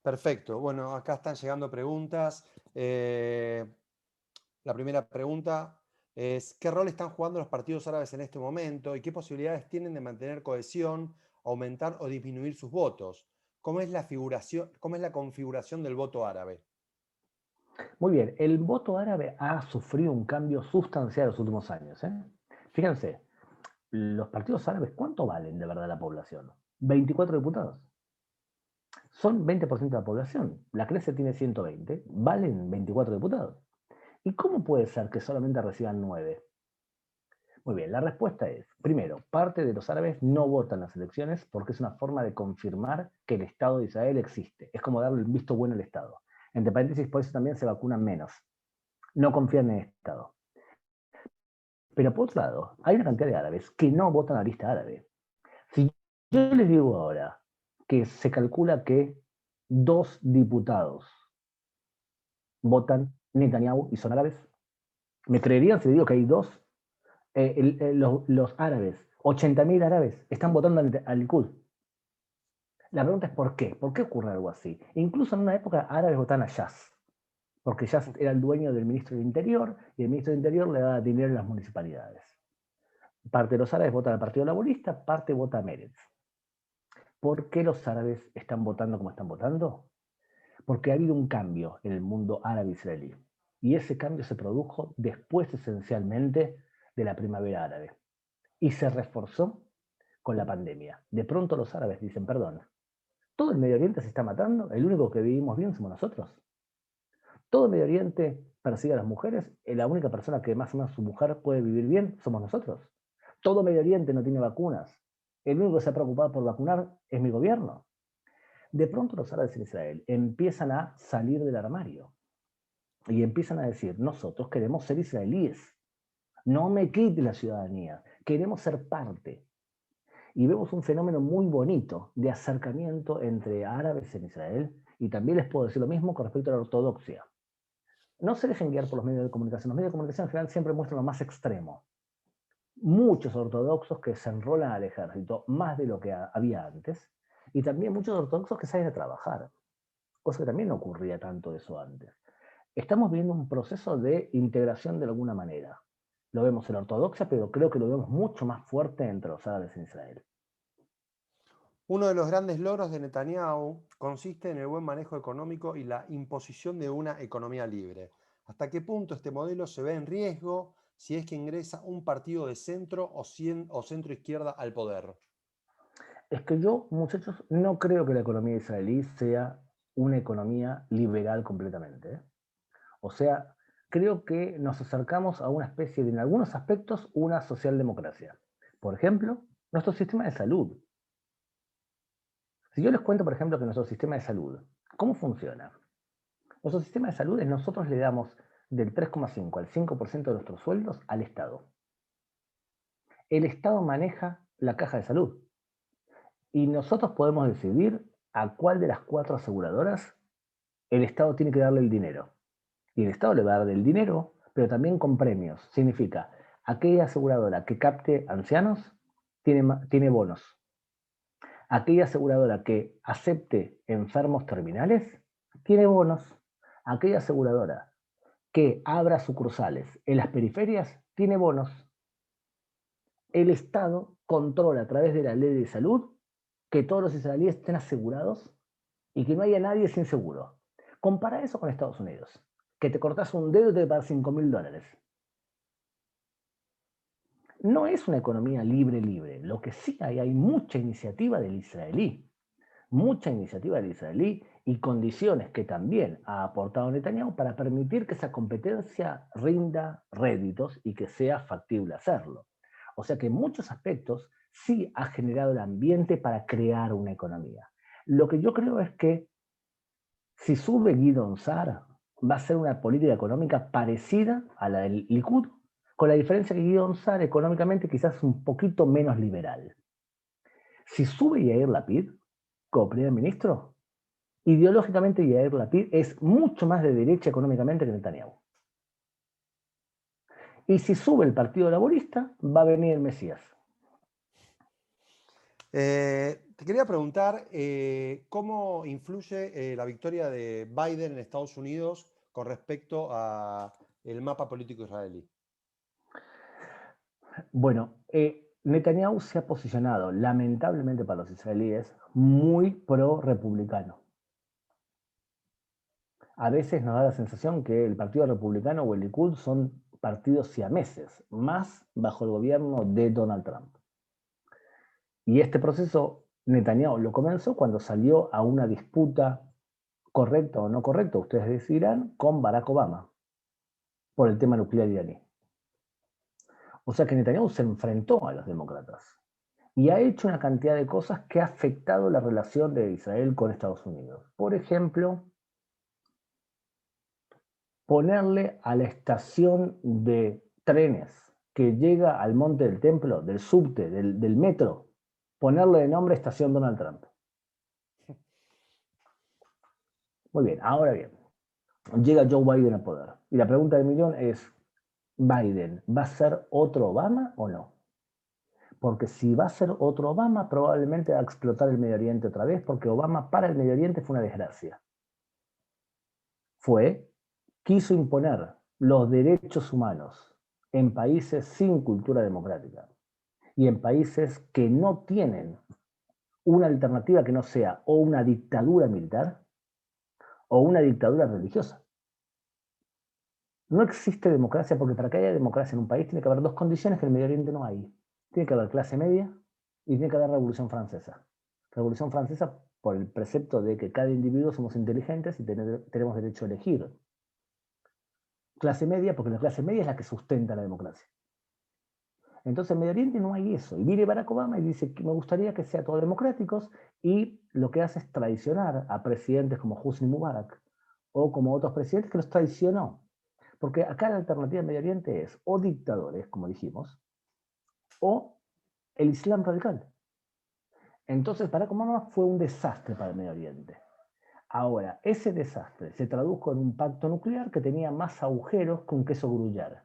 perfecto. Bueno, acá están llegando preguntas. La primera pregunta es, ¿qué rol están jugando los partidos árabes en este momento y qué posibilidades tienen de mantener cohesión, aumentar o disminuir sus votos? ¿Cómo es la configuración del voto árabe? Muy bien, el voto árabe ha sufrido un cambio sustancial en los últimos años. Fíjense, los partidos árabes, ¿cuánto valen de verdad la población? 24 diputados. Son 20% de la población. La Knesset tiene 120, valen 24 diputados. ¿Y cómo puede ser que solamente reciban 9? Muy bien, la respuesta es, primero, parte de los árabes no votan las elecciones porque es una forma de confirmar que el Estado de Israel existe. Es como darle un visto bueno al Estado. Entre paréntesis, por eso también se vacunan menos. No confían en el Estado. Pero por otro lado, hay una cantidad de árabes que no votan a la lista árabe. Si yo les digo ahora que se calcula que 2 diputados votan Netanyahu y son árabes, ¿me creerían si les digo que hay 2? Los árabes, 80.000 árabes, están votando al Likud. La pregunta es ¿por qué? ¿Por qué ocurre algo así? Incluso en una época árabes votaban a Shas, porque Shas era el dueño del ministro del Interior y el ministro del Interior le daba dinero a las municipalidades. Parte de los árabes votan al Partido Laborista, parte vota a Meretz. ¿Por qué los árabes están votando como están votando? Porque ha habido un cambio en el mundo árabe-israelí. Y ese cambio se produjo después esencialmente de la primavera árabe. Y se reforzó con la pandemia. De pronto los árabes dicen, perdón, todo el Medio Oriente se está matando, el único que vivimos bien somos nosotros. todo Medio Oriente persigue a las mujeres, la única persona que más o menos su mujer puede vivir bien somos nosotros. Todo Medio Oriente no tiene vacunas. El único que se ha preocupado por vacunar es mi gobierno. De pronto los árabes en Israel empiezan a salir del armario y empiezan a decir, nosotros queremos ser israelíes, no me quite la ciudadanía, queremos ser parte. Y vemos un fenómeno muy bonito de acercamiento entre árabes en Israel, y también les puedo decir lo mismo con respecto a la ortodoxia. No se dejen guiar por los medios de comunicación. Los medios de comunicación en general siempre muestran lo más extremo. Muchos ortodoxos que se enrolan al ejército, más de lo que había antes, y también muchos ortodoxos que salen a trabajar, cosa que también no ocurría tanto eso antes. Estamos viendo un proceso de integración de alguna manera. Lo vemos en la ortodoxia, pero creo que lo vemos mucho más fuerte entre los árabes en Israel. Uno de los grandes logros de Netanyahu consiste en el buen manejo económico y la imposición de una economía libre. ¿Hasta qué punto este modelo se ve en riesgo si es que ingresa un partido de centro o centro izquierda al poder? Es que yo, muchachos, no creo que la economía israelí sea una economía liberal completamente, ¿eh? O sea, creo que nos acercamos a una especie de, en algunos aspectos, una socialdemocracia. Por ejemplo, nuestro sistema de salud. Si yo les cuento, por ejemplo, que nuestro sistema de salud, ¿cómo funciona? Nuestro sistema de salud es nosotros le damos del 3,5 al 5% de nuestros sueldos al Estado. El Estado maneja la caja de salud y nosotros podemos decidir a cuál de las 4 aseguradoras el Estado tiene que darle el dinero. Y el Estado le va a dar el dinero, pero también con premios. Significa, aquella aseguradora que capte ancianos tiene bonos. Aquella aseguradora que acepte enfermos terminales tiene bonos. Aquella aseguradora que abra sucursales en las periferias tiene bonos. El Estado controla a través de la ley de salud que todos los israelíes estén asegurados y que no haya nadie sin seguro. Compara eso con Estados Unidos, que te cortas un dedo y te pagas $5.000. No es una economía libre. Lo que sí hay mucha iniciativa del israelí. Mucha iniciativa del israelí y condiciones que también ha aportado Netanyahu para permitir que esa competencia rinda réditos y que sea factible hacerlo. O sea que en muchos aspectos sí ha generado el ambiente para crear una economía. Lo que yo creo es que si sube Gideon Sa'ar, va a ser una política económica parecida a la del Likud, con la diferencia que Gideon Sa'ar económicamente quizás es un poquito menos liberal. Si sube Yair Lapid como primer ministro, ideológicamente Yair Lapid es mucho más de derecha económicamente que Netanyahu. Y si sube el Partido Laborista, va a venir el Mesías. Te quería preguntar cómo influye la victoria de Biden en Estados Unidos con respecto al mapa político israelí. Bueno, Netanyahu se ha posicionado, lamentablemente para los israelíes, muy pro-republicano. A veces nos da la sensación que el Partido Republicano o el Likud son partidos siameses, más bajo el gobierno de Donald Trump. Y este proceso Netanyahu lo comenzó cuando salió a una disputa, correcta o no correcta, ustedes decidirán, con Barack Obama por el tema nuclear iraní. O sea que Netanyahu se enfrentó a los demócratas y ha hecho una cantidad de cosas que ha afectado la relación de Israel con Estados Unidos. Por ejemplo, ponerle a la estación de trenes que llega al Monte del Templo, del subte, del metro, ponerle de nombre Estación Donald Trump. Muy bien, ahora bien, llega Joe Biden al poder. Y la pregunta del millón es, ¿Biden va a ser otro Obama o no? Porque si va a ser otro Obama, probablemente va a explotar el Medio Oriente otra vez, porque Obama para el Medio Oriente fue una desgracia. Quiso imponer los derechos humanos en países sin cultura democrática y en países que no tienen una alternativa que no sea o una dictadura militar o una dictadura religiosa. No existe democracia porque para que haya democracia en un país tiene que haber dos condiciones que en el Medio Oriente no hay. Tiene que haber clase media y tiene que haber Revolución Francesa. Revolución Francesa por el precepto de que cada individuo somos inteligentes y tenemos derecho a elegir. clase media, porque la clase media es la que sustenta la democracia. Entonces en Medio Oriente no hay eso. Y viene Barack Obama y dice que me gustaría que sea todo democráticos, y lo que hace es traicionar a presidentes como Hosni Mubarak o como otros presidentes que los traicionó. Porque acá la alternativa en Medio Oriente es o dictadores, como dijimos, o el Islam radical. Entonces Barack Obama fue un desastre para el Medio Oriente. Ahora, ese desastre se tradujo en un pacto nuclear que tenía más agujeros que un queso gruyère.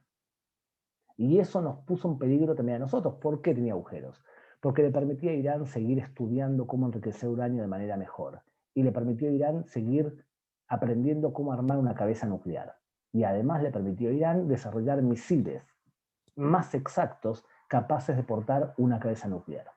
Y eso nos puso en peligro también a nosotros. ¿Por qué tenía agujeros? Porque le permitía a Irán seguir estudiando cómo enriquecer uranio de manera mejor. Y le permitió a Irán seguir aprendiendo cómo armar una cabeza nuclear. Y además le permitió a Irán desarrollar misiles más exactos capaces de portar una cabeza nuclear.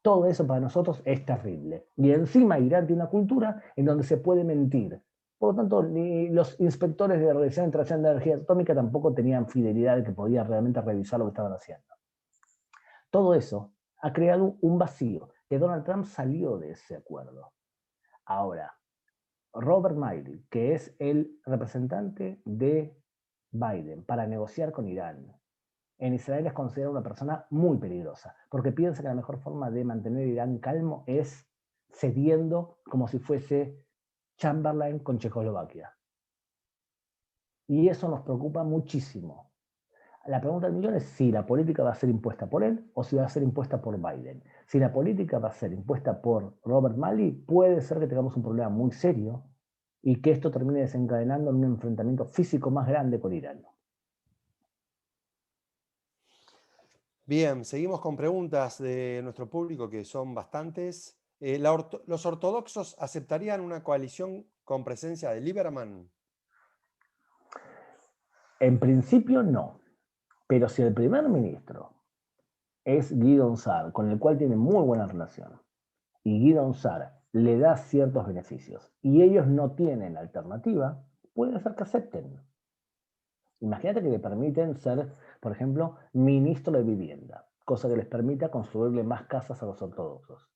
Todo eso para nosotros es terrible. Y encima Irán tiene una cultura en donde se puede mentir. Por lo tanto, ni los inspectores de la Organización Internacional de Energía Atómica tampoco tenían fidelidad de que podían realmente revisar lo que estaban haciendo. Todo eso ha creado un vacío, que Donald Trump salió de ese acuerdo. Ahora, Robert Malley, que es el representante de Biden para negociar con Irán, en Israel es considerado una persona muy peligrosa, porque piensa que la mejor forma de mantener Irán calmo es cediendo como si fuese Chamberlain con Checoslovaquia. Y eso nos preocupa muchísimo. La pregunta del millón es si la política va a ser impuesta por él o si va a ser impuesta por Biden. Si la política va a ser impuesta por Robert Malley, puede ser que tengamos un problema muy serio y que esto termine desencadenando en un enfrentamiento físico más grande con Irán. Bien, seguimos con preguntas de nuestro público, que son bastantes. ¿Los ortodoxos aceptarían una coalición con presencia de Lieberman? En principio no, pero si el primer ministro es Guidon Saar, con el cual tiene muy buena relación, y Guidon Saar le da ciertos beneficios, y ellos no tienen alternativa, puede ser que acepten. Imagínate que le permiten ser, por ejemplo, ministro de vivienda, cosa que les permita construirle más casas a los ortodoxos.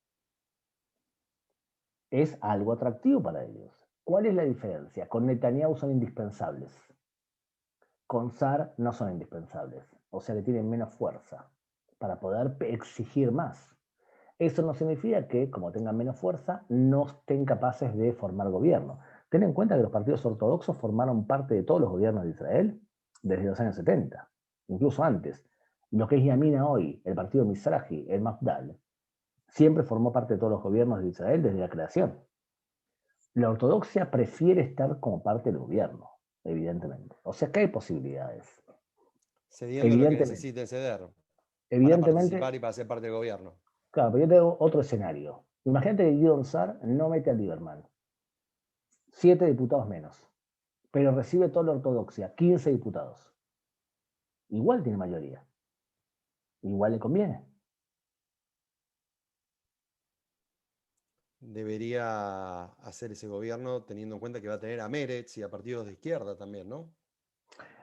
Es algo atractivo para ellos. ¿Cuál es la diferencia? Con Netanyahu son indispensables. Con Saar no son indispensables. O sea que tienen menos fuerza para poder exigir más. Eso no significa que, como tengan menos fuerza, no estén capaces de formar gobierno. Ten en cuenta que los partidos ortodoxos formaron parte de todos los gobiernos de Israel desde los años 70, incluso antes. Lo que es Yamina hoy, el partido Mizrahi, el Mafdal, siempre formó parte de todos los gobiernos de Israel desde la creación. La ortodoxia prefiere estar como parte del gobierno, evidentemente. O sea que hay posibilidades. Cediendo lo que necesiten ceder para participar y para ser parte del gobierno. Claro, pero yo tengo otro escenario. Imagínate que Guidon Saar no mete a Lieberman. 7 diputados menos. Pero recibe toda la ortodoxia, 15 diputados. Igual tiene mayoría. Igual le conviene. Debería hacer ese gobierno teniendo en cuenta que va a tener a Meretz y a partidos de izquierda también, ¿no?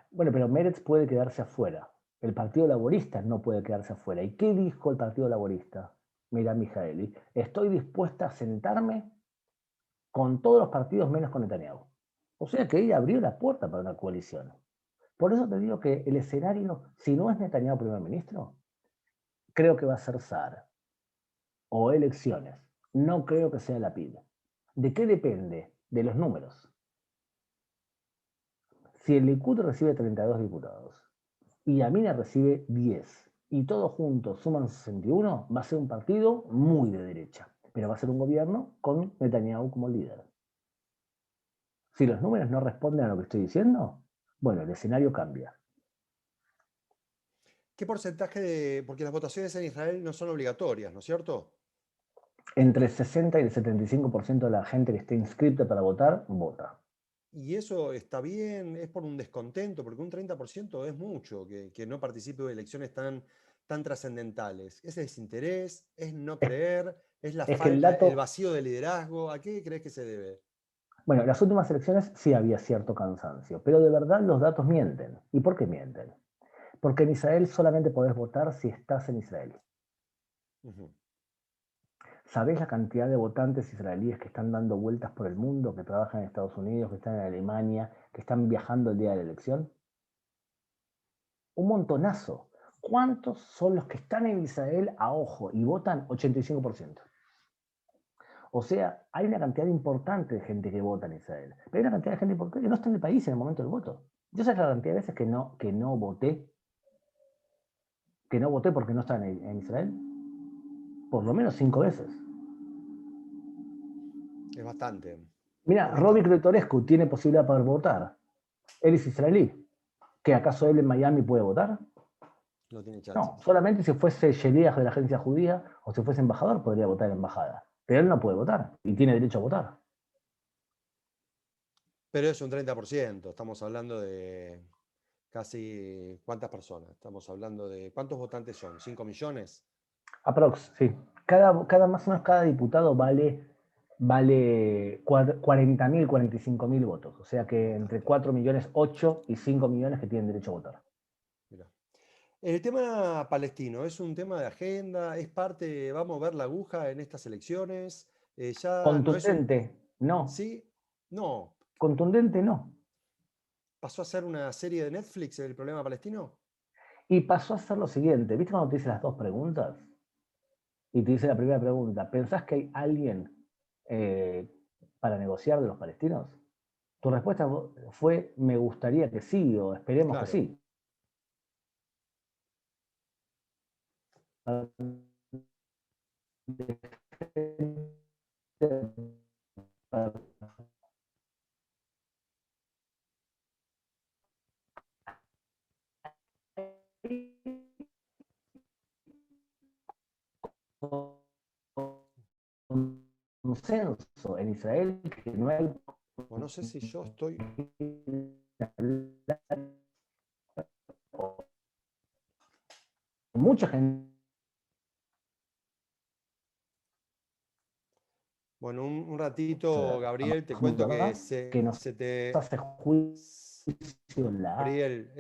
Bueno, pero Meretz puede quedarse afuera. El Partido Laborista no puede quedarse afuera. ¿Y qué dijo el Partido Laborista? Mira, Mijaeli, estoy dispuesta a sentarme con todos los partidos menos con Netanyahu. O sea que ella abrió la puerta para una coalición. Por eso te digo que el escenario, si no es Netanyahu primer ministro, creo que va a ser Saar o elecciones. No creo que sea Lapid. ¿De qué depende? De los números. Si el Likud recibe 32 diputados y Yamina recibe 10 y todos juntos suman 61, va a ser un partido muy de derecha, pero va a ser un gobierno con Netanyahu como líder. Si los números no responden a lo que estoy diciendo, bueno, el escenario cambia. ¿Qué porcentaje de...? Porque las votaciones en Israel no son obligatorias, ¿no es cierto? Entre el 60 y el 75% de la gente que esté inscrita para votar, vota. Y eso está bien, es por un descontento, porque un 30% es mucho que no participe de elecciones tan trascendentales. ¿Es desinterés? ¿Es no creer? ¿Es la falta, el vacío de liderazgo? ¿A qué crees que se debe? Bueno, en las últimas elecciones sí había cierto cansancio, pero de verdad los datos mienten. ¿Y por qué mienten? Porque en Israel solamente podés votar si estás en Israel. ¿Sabés la cantidad de votantes israelíes que están dando vueltas por el mundo, que trabajan en Estados Unidos, que están en Alemania, que están viajando el día de la elección? Un montonazo. ¿Cuántos son los que están en Israel a ojo y votan? 85%. O sea, hay una cantidad importante de gente que vota en Israel. Pero hay una cantidad de gente importante que no está en el país en el momento del voto. Yo sé la cantidad de veces que no voté porque no estaba en Israel. Por lo menos 5 veces. Es bastante. Mira, Es Robbie bastante. Kretorescu tiene posibilidad de poder votar. Él es israelí. ¿Que acaso él en Miami puede votar? No tiene No, chances. solamente si fuese sheliach de la agencia judía o si fuese embajador podría votar en embajada. Pero él no puede votar y tiene derecho a votar. Pero es un 30%. Estamos hablando de casi, ¿cuántas personas? Estamos hablando de, ¿cuántos votantes son? ¿5 millones? Aprox, sí. Más o menos cada diputado vale 40.000, 45.000 votos. O sea que entre 4 millones, 8 y 5 millones que tienen derecho a votar. Mirá. El tema palestino, ¿es un tema de agenda? ¿Es parte, va a mover la aguja en estas elecciones? Ya no es un... Contundente, no. ¿Sí? No. Contundente, no. ¿Pasó a ser una serie de Netflix el problema palestino? Y pasó a ser lo siguiente. ¿Viste cuando te hice las dos preguntas? Y te hice la primera pregunta. ¿Pensás que hay alguien para negociar de los palestinos? Tu respuesta fue, me gustaría que sí, o esperemos que Claro. sí. Consenso en Israel que no hay O no sé si yo estoy... mucha gente. Bueno, un ratito, Gabriel, te cuento que Que nos se te... hace juicio la. Gabriel,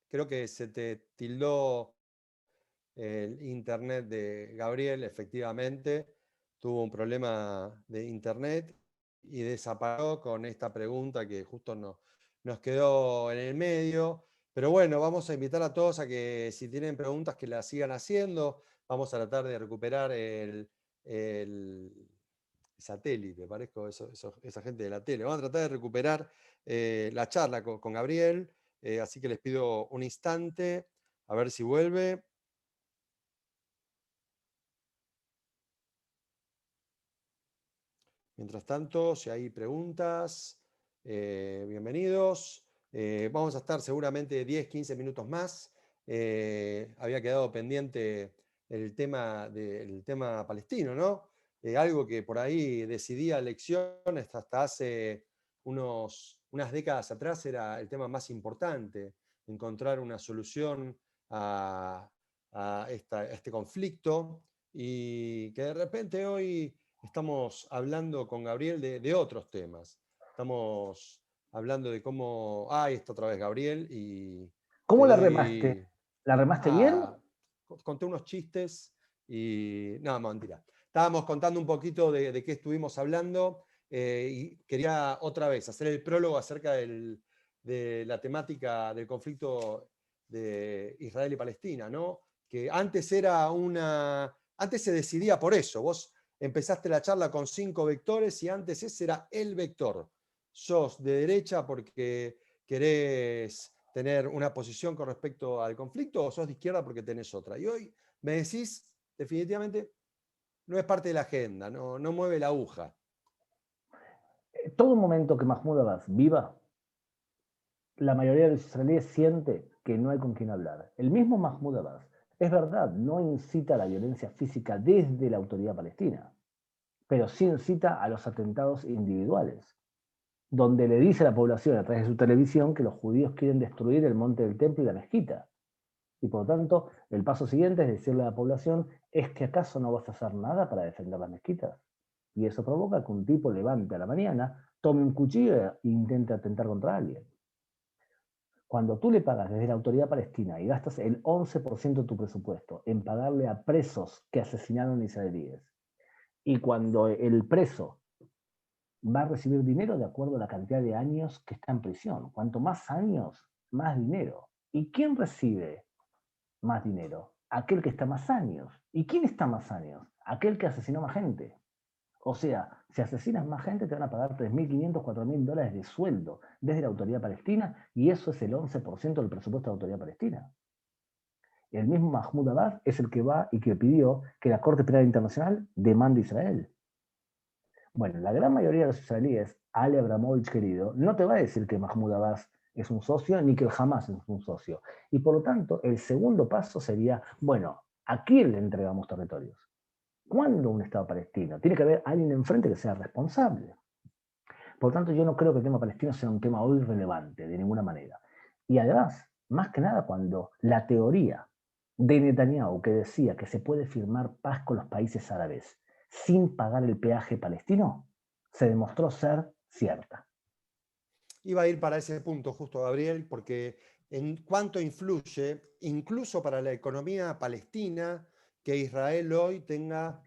creo que se te tildó el internet de Gabriel, efectivamente, tuvo un problema de internet y desaparó con esta pregunta que justo nos quedó en el medio. Pero bueno, vamos a invitar a todos a que si tienen preguntas que las sigan haciendo. Vamos a tratar de recuperar el satélite, parezco esa gente de la tele. Vamos a tratar de recuperar la charla con Gabriel, así que les pido un instante, a ver si vuelve. Mientras tanto, si hay preguntas, bienvenidos. Vamos a estar seguramente 10, 15 minutos más. Había quedado pendiente el tema palestino, ¿no? Algo que por ahí decidía elecciones hasta hace unas décadas atrás era el tema más importante, encontrar una solución a este conflicto, y que de repente hoy estamos hablando con Gabriel de otros temas. Estamos hablando de cómo... Ah, ahí está otra vez Gabriel y te ¿Cómo la remaste? doy... ¿La remaste bien? Conté unos chistes y... No, mentira. Estábamos contando un poquito de qué estuvimos hablando, y quería otra vez hacer el prólogo acerca de la temática del conflicto de Israel y Palestina, ¿no? Que antes era antes se decidía por eso. Vos empezaste la charla con 5 vectores y antes ese era el vector. Sos de derecha porque querés tener una posición con respecto al conflicto, o sos de izquierda porque tenés otra. Y hoy me decís, definitivamente, no es parte de la agenda, no mueve la aguja. Todo momento que Mahmoud Abbas viva, la mayoría de los israelíes siente que no hay con quién hablar. El mismo Mahmoud Abbas, es verdad, no incita a la violencia física desde la autoridad palestina, pero sí incita a los atentados individuales, donde le dice a la población a través de su televisión que los judíos quieren destruir el monte del templo y la mezquita. Y por lo tanto, el paso siguiente es decirle a la población, ¿es que acaso no vas a hacer nada para defender las mezquitas? Y eso provoca que un tipo levante a la mañana, tome un cuchillo e intente atentar contra alguien. Cuando tú le pagas desde la autoridad palestina y gastas el 11% de tu presupuesto en pagarle a presos que asesinaron israelíes, y cuando el preso va a recibir dinero de acuerdo a la cantidad de años que está en prisión, cuanto más años, más dinero. ¿Y quién recibe más dinero? Aquel que está más años. ¿Y quién está más años? Aquel que asesinó más gente. O sea, si asesinas más gente te van a pagar $3.500, $4.000 de sueldo desde la Autoridad Palestina, y eso es el 11% del presupuesto de la Autoridad Palestina. El mismo Mahmoud Abbas es el que va y que pidió que la Corte Penal Internacional demande a Israel. Bueno, la gran mayoría de los israelíes, Ali Abramovich querido, no te va a decir que Mahmoud Abbas es un socio ni que el Hamas es un socio. Y por lo tanto, el segundo paso sería, bueno, ¿a quién le entregamos territorios? ¿Cuándo un Estado palestino? Tiene que haber alguien enfrente que sea responsable. Por lo tanto, yo no creo que el tema palestino sea un tema hoy relevante, de ninguna manera. Y además, más que nada cuando la teoría de Netanyahu, que decía que se puede firmar paz con los países árabes sin pagar el peaje palestino, se demostró ser cierta. Iba a ir para ese punto justo, Gabriel, porque en cuánto influye, incluso para la economía palestina, que Israel hoy tenga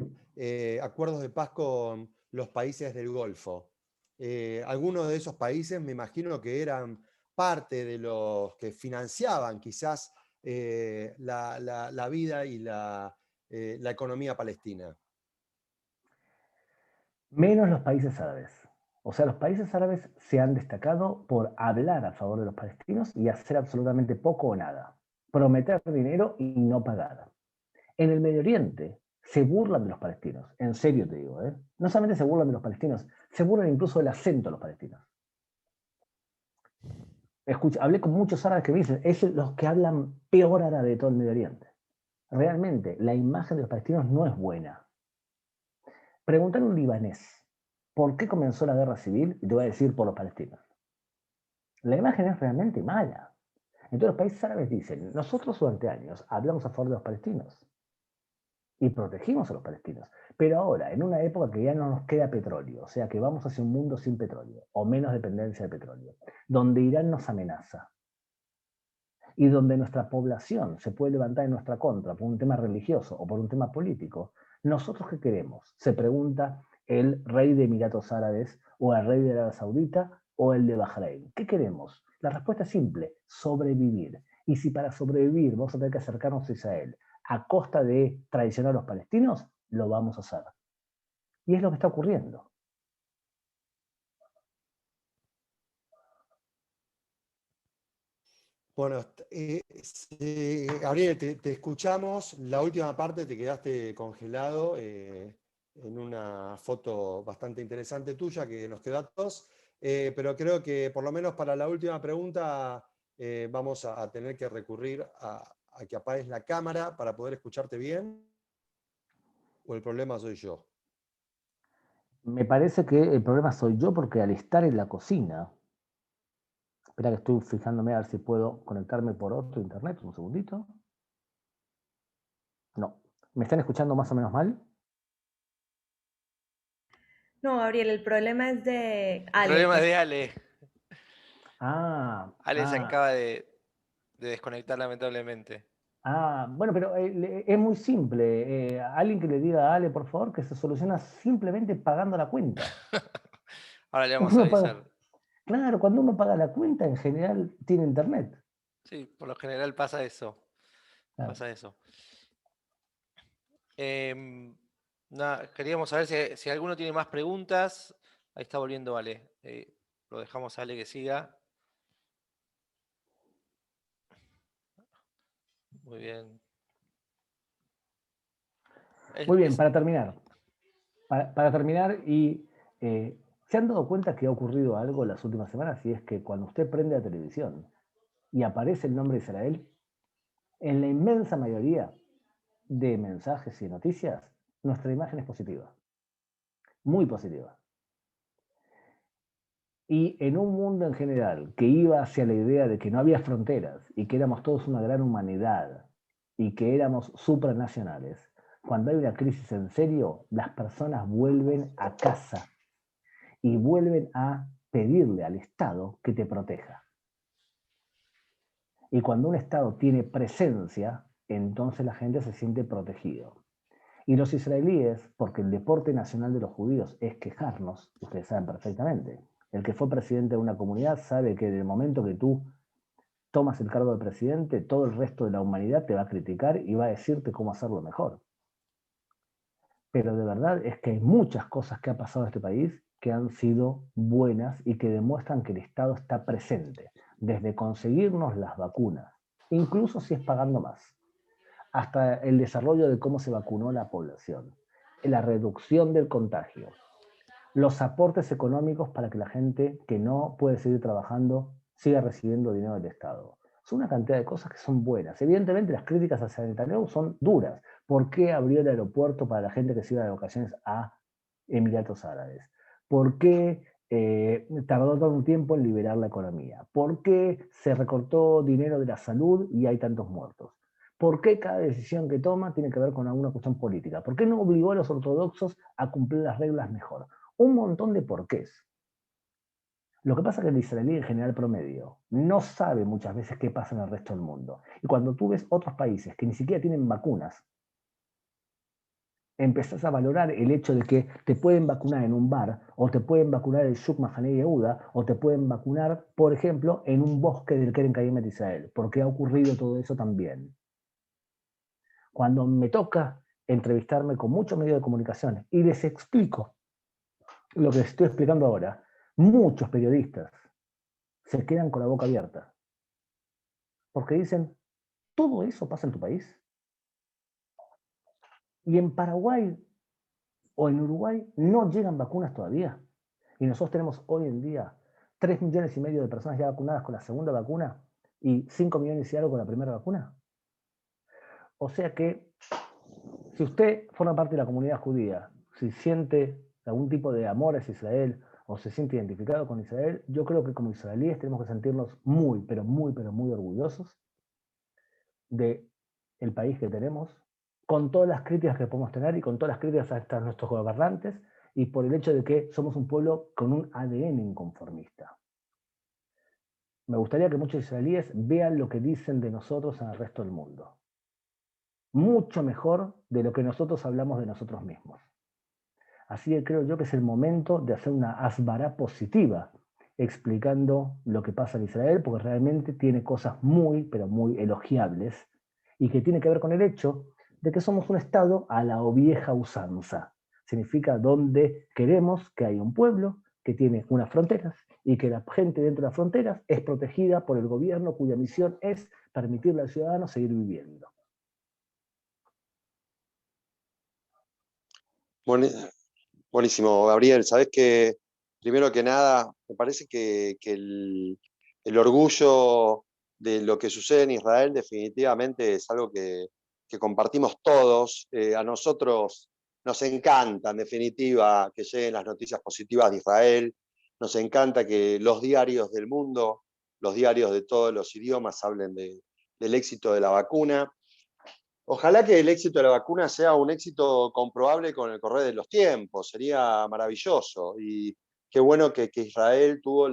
acuerdos de paz con los países del Golfo. Algunos de esos países me imagino que eran parte de los que financiaban quizás la vida y la economía palestina. Menos los países árabes. O sea, los países árabes se han destacado por hablar a favor de los palestinos y hacer absolutamente poco o nada. Prometer dinero y no pagar. En el Medio Oriente se burlan de los palestinos. En serio te digo, ¿eh? No solamente se burlan de los palestinos, se burlan incluso del acento de los palestinos. Escucha, hablé con muchos árabes que me dicen, es los que hablan peor árabe de todo el Medio Oriente. Realmente, la imagen de los palestinos no es buena. Preguntar a un libanés, ¿por qué comenzó la guerra civil? Y te voy a decir, por los palestinos. La imagen es realmente mala. Entonces los países árabes dicen, nosotros durante años hablamos a favor de los palestinos y protegimos a los palestinos. Pero ahora, en una época que ya no nos queda petróleo, o sea que vamos hacia un mundo sin petróleo, o menos dependencia de petróleo, donde Irán nos amenaza, y donde nuestra población se puede levantar en nuestra contra por un tema religioso o por un tema político, ¿nosotros qué queremos? Se pregunta el rey de Emiratos Árabes o el rey de Arabia Saudita o el de Bahrein. ¿Qué queremos? La respuesta es simple, sobrevivir. Y si para sobrevivir vamos a tener que acercarnos a Israel a costa de traicionar a los palestinos, lo vamos a hacer. Y es lo que está ocurriendo. Bueno, Gabriel, te escuchamos. La última parte te quedaste congelado en una foto bastante interesante tuya que nos quedó a todos. Pero creo que por lo menos para la última pregunta vamos a tener que recurrir a que apagues la cámara para poder escucharte bien. ¿O el problema soy yo? Me parece que el problema soy yo porque al estar en la cocina, espera que estoy fijándome a ver si puedo conectarme por otro internet, un segundito. No. ¿Me están escuchando más o menos mal? No, Gabriel, el problema es de El Ale. problema de Ale. Ale se Ah, acaba de desconectar lamentablemente. bueno, pero es muy simple. Alguien que le diga a Ale, por favor, que se soluciona simplemente pagando la cuenta. Ahora le vamos a Uno paga, avisar. claro, cuando uno paga la cuenta, en general tiene internet. Sí, por lo general pasa eso. Claro. Pasa eso. Nada, queríamos saber si alguno tiene más preguntas. Ahí está volviendo Ale. Lo dejamos a Ale que siga. Muy bien. Muy bien, para terminar. Para terminar, ¿se han dado cuenta que ha ocurrido algo en las últimas semanas? Y es que cuando usted prende la televisión y aparece el nombre de Israel, en la inmensa mayoría de mensajes y noticias, nuestra imagen es positiva, muy positiva. Y en un mundo en general que iba hacia la idea de que no había fronteras y que éramos todos una gran humanidad y que éramos supranacionales, cuando hay una crisis en serio, las personas vuelven a casa y vuelven a pedirle al Estado que te proteja. Y cuando un Estado tiene presencia, entonces la gente se siente protegido. Y los israelíes, porque el deporte nacional de los judíos es quejarnos, ustedes saben perfectamente, el que fue presidente de una comunidad sabe que en el momento que tú tomas el cargo de presidente, todo el resto de la humanidad te va a criticar y va a decirte cómo hacerlo mejor. Pero de verdad es que hay muchas cosas que ha pasado en este país que han sido buenas y que demuestran que el Estado está presente, desde conseguirnos las vacunas, incluso si es pagando más, hasta el desarrollo de cómo se vacunó la población, la reducción del contagio, los aportes económicos para que la gente que no puede seguir trabajando siga recibiendo dinero del Estado. Son una cantidad de cosas que son buenas. Evidentemente las críticas hacia Netanyahu son duras. ¿Por qué abrió el aeropuerto para la gente que se iba de vacaciones a Emiratos Árabes? ¿Por qué tardó tanto un tiempo en liberar la economía? ¿Por qué se recortó dinero de la salud y hay tantos muertos? ¿Por qué cada decisión que toma tiene que ver con alguna cuestión política? ¿Por qué no obligó a los ortodoxos a cumplir las reglas mejor? Un montón de porqués. Lo que pasa es que el israelí en general promedio no sabe muchas veces qué pasa en el resto del mundo. Y cuando tú ves otros países que ni siquiera tienen vacunas, empezás a valorar el hecho de que te pueden vacunar en un bar, o te pueden vacunar en el Shuk Mahané Yehuda, o te pueden vacunar, por ejemplo, en un bosque del Keren Kayemet de Israel, porque ha ocurrido todo eso también. Cuando me toca entrevistarme con muchos medios de comunicación y les explico lo que estoy explicando ahora, muchos periodistas se quedan con la boca abierta. Porque dicen, ¿todo eso pasa en tu país? Y en Paraguay o en Uruguay no llegan vacunas todavía. Y nosotros tenemos hoy en día 3,5 millones de personas ya vacunadas con la segunda vacuna y 5 millones y algo con la primera vacuna. O sea que, si usted forma parte de la comunidad judía, si siente algún tipo de amor hacia Israel o se siente identificado con Israel, yo creo que como israelíes tenemos que sentirnos muy, pero muy, pero muy orgullosos del país que tenemos, con todas las críticas que podemos tener y con todas las críticas hasta nuestros gobernantes, y por el hecho de que somos un pueblo con un ADN inconformista. Me gustaría que muchos israelíes vean lo que dicen de nosotros en el resto del mundo. Mucho mejor de lo que nosotros hablamos de nosotros mismos. Así que creo yo que es el momento de hacer una asbará positiva, explicando lo que pasa en Israel, porque realmente tiene cosas muy, pero muy elogiables, y que tiene que ver con el hecho de que somos un Estado a la vieja usanza. Significa donde queremos que haya un pueblo que tiene unas fronteras y que la gente dentro de las fronteras es protegida por el gobierno cuya misión es permitirle al ciudadano seguir viviendo. Buenísimo, Gabriel. Sabes que, primero que nada, me parece que el orgullo de lo que sucede en Israel definitivamente es algo que compartimos todos. A nosotros nos encanta, en definitiva, que lleguen las noticias positivas de Israel. Nos encanta que los diarios del mundo, los diarios de todos los idiomas hablen del éxito de la vacuna. Ojalá que el éxito de la vacuna sea un éxito comprobable con el correr de los tiempos, sería maravilloso. Y qué bueno que Israel tuvo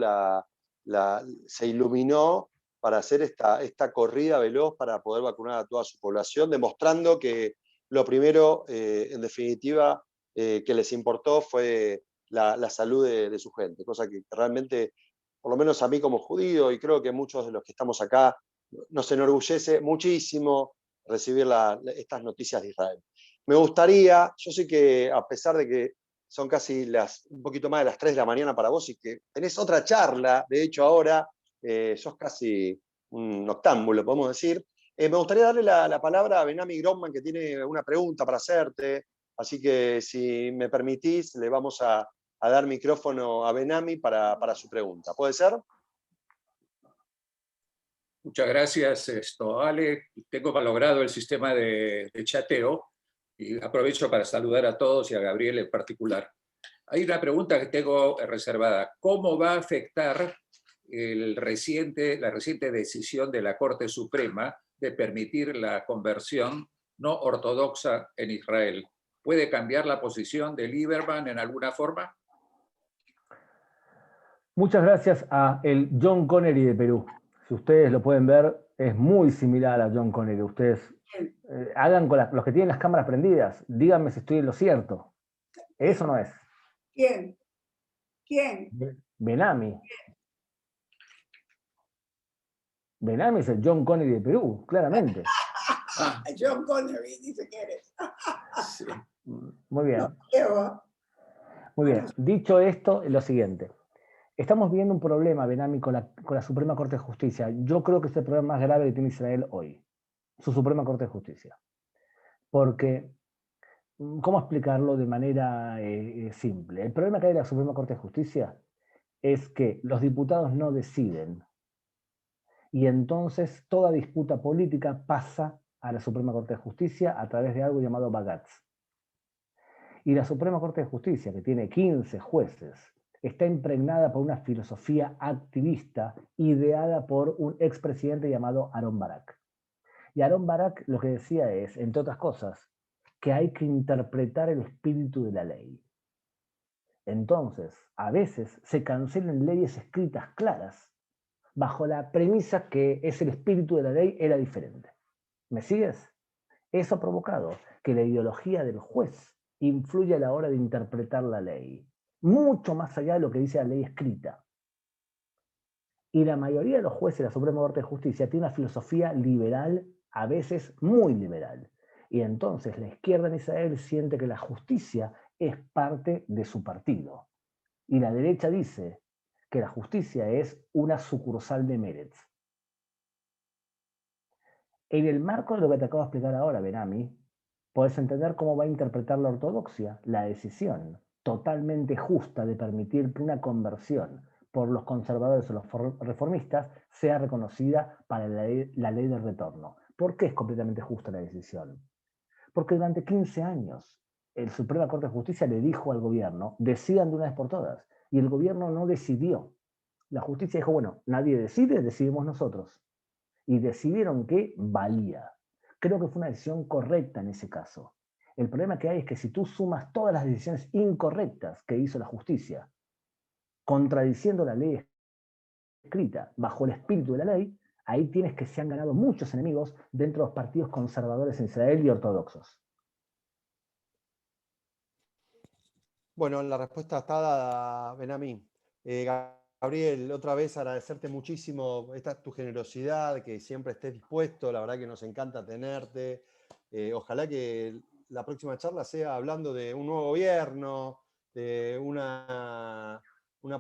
se iluminó para hacer esta corrida veloz para poder vacunar a toda su población, demostrando que lo primero, en definitiva, que les importó fue la salud de su gente, cosa que realmente, por lo menos a mí como judío, y creo que muchos de los que estamos acá, nos enorgullece muchísimo recibir estas noticias de Israel. Me gustaría, yo sé que a pesar de que son casi un poquito más de las 3 de la mañana para vos y que tenés otra charla, de hecho ahora sos casi un octámbulo, podemos decir, me gustaría darle la palabra a Benami Gromman, que tiene una pregunta para hacerte, así que si me permitís, le vamos a dar micrófono a Benami para su pregunta. ¿Puede ser? Muchas gracias, Ale. Tengo malogrado el sistema de chateo y aprovecho para saludar a todos y a Gabriel en particular. Hay una pregunta que tengo reservada. ¿Cómo va a afectar la reciente decisión de la Corte Suprema de permitir la conversión no ortodoxa en Israel? ¿Puede cambiar la posición de Lieberman en alguna forma? Muchas gracias a el John Connery de Perú. Si ustedes lo pueden ver, es muy similar a John Connery. Ustedes hagan con los que tienen las cámaras prendidas, díganme si estoy en lo cierto. Eso no es. ¿Quién? ¿Quién? Benami. Benami es el John Connery de Perú, claramente. John Connery dice que eres. Sí. Muy bien. No creo. Muy bien. Dicho esto, lo siguiente. Estamos viendo un problema, Benami, con la Suprema Corte de Justicia. Yo creo que es el problema más grave que tiene Israel hoy. Su Suprema Corte de Justicia. Porque, ¿cómo explicarlo de manera simple? El problema que hay en la Suprema Corte de Justicia es que los diputados no deciden. Y entonces toda disputa política pasa a la Suprema Corte de Justicia a través de algo llamado Bagatz. Y la Suprema Corte de Justicia, que tiene 15 jueces, está impregnada por una filosofía activista ideada por un expresidente llamado Aharon Barak. Y Aharon Barak lo que decía es, entre otras cosas, que hay que interpretar el espíritu de la ley. Entonces, a veces se cancelan leyes escritas claras bajo la premisa que es el espíritu de la ley era diferente. ¿Me sigues? Eso ha provocado que la ideología del juez influya a la hora de interpretar la ley, mucho más allá de lo que dice la ley escrita. Y la mayoría de los jueces de la Suprema Corte de Justicia tiene una filosofía liberal, a veces muy liberal. Y entonces la izquierda en Israel siente que la justicia es parte de su partido. Y la derecha dice que la justicia es una sucursal de Meretz. En el marco de lo que te acabo de explicar ahora, Benami, puedes entender cómo va a interpretar la ortodoxia la decisión totalmente justa de permitir que una conversión por los conservadores o los reformistas sea reconocida para la ley del retorno. ¿Por qué es completamente justa la decisión? Porque durante 15 años el Suprema Corte de Justicia le dijo al gobierno, decidan de una vez por todas, y el gobierno no decidió. La justicia dijo, bueno, nadie decide, decidimos nosotros. Y decidieron que valía. Creo que fue una decisión correcta en ese caso. El problema que hay es que si tú sumas todas las decisiones incorrectas que hizo la justicia, contradiciendo la ley escrita bajo el espíritu de la ley, ahí tienes que se han ganado muchos enemigos dentro de los partidos conservadores en Israel y ortodoxos. Bueno, la respuesta está dada, Benami. Gabriel, otra vez agradecerte muchísimo tu generosidad, que siempre estés dispuesto, la verdad que nos encanta tenerte. Ojalá que la próxima charla sea hablando de un nuevo gobierno, de una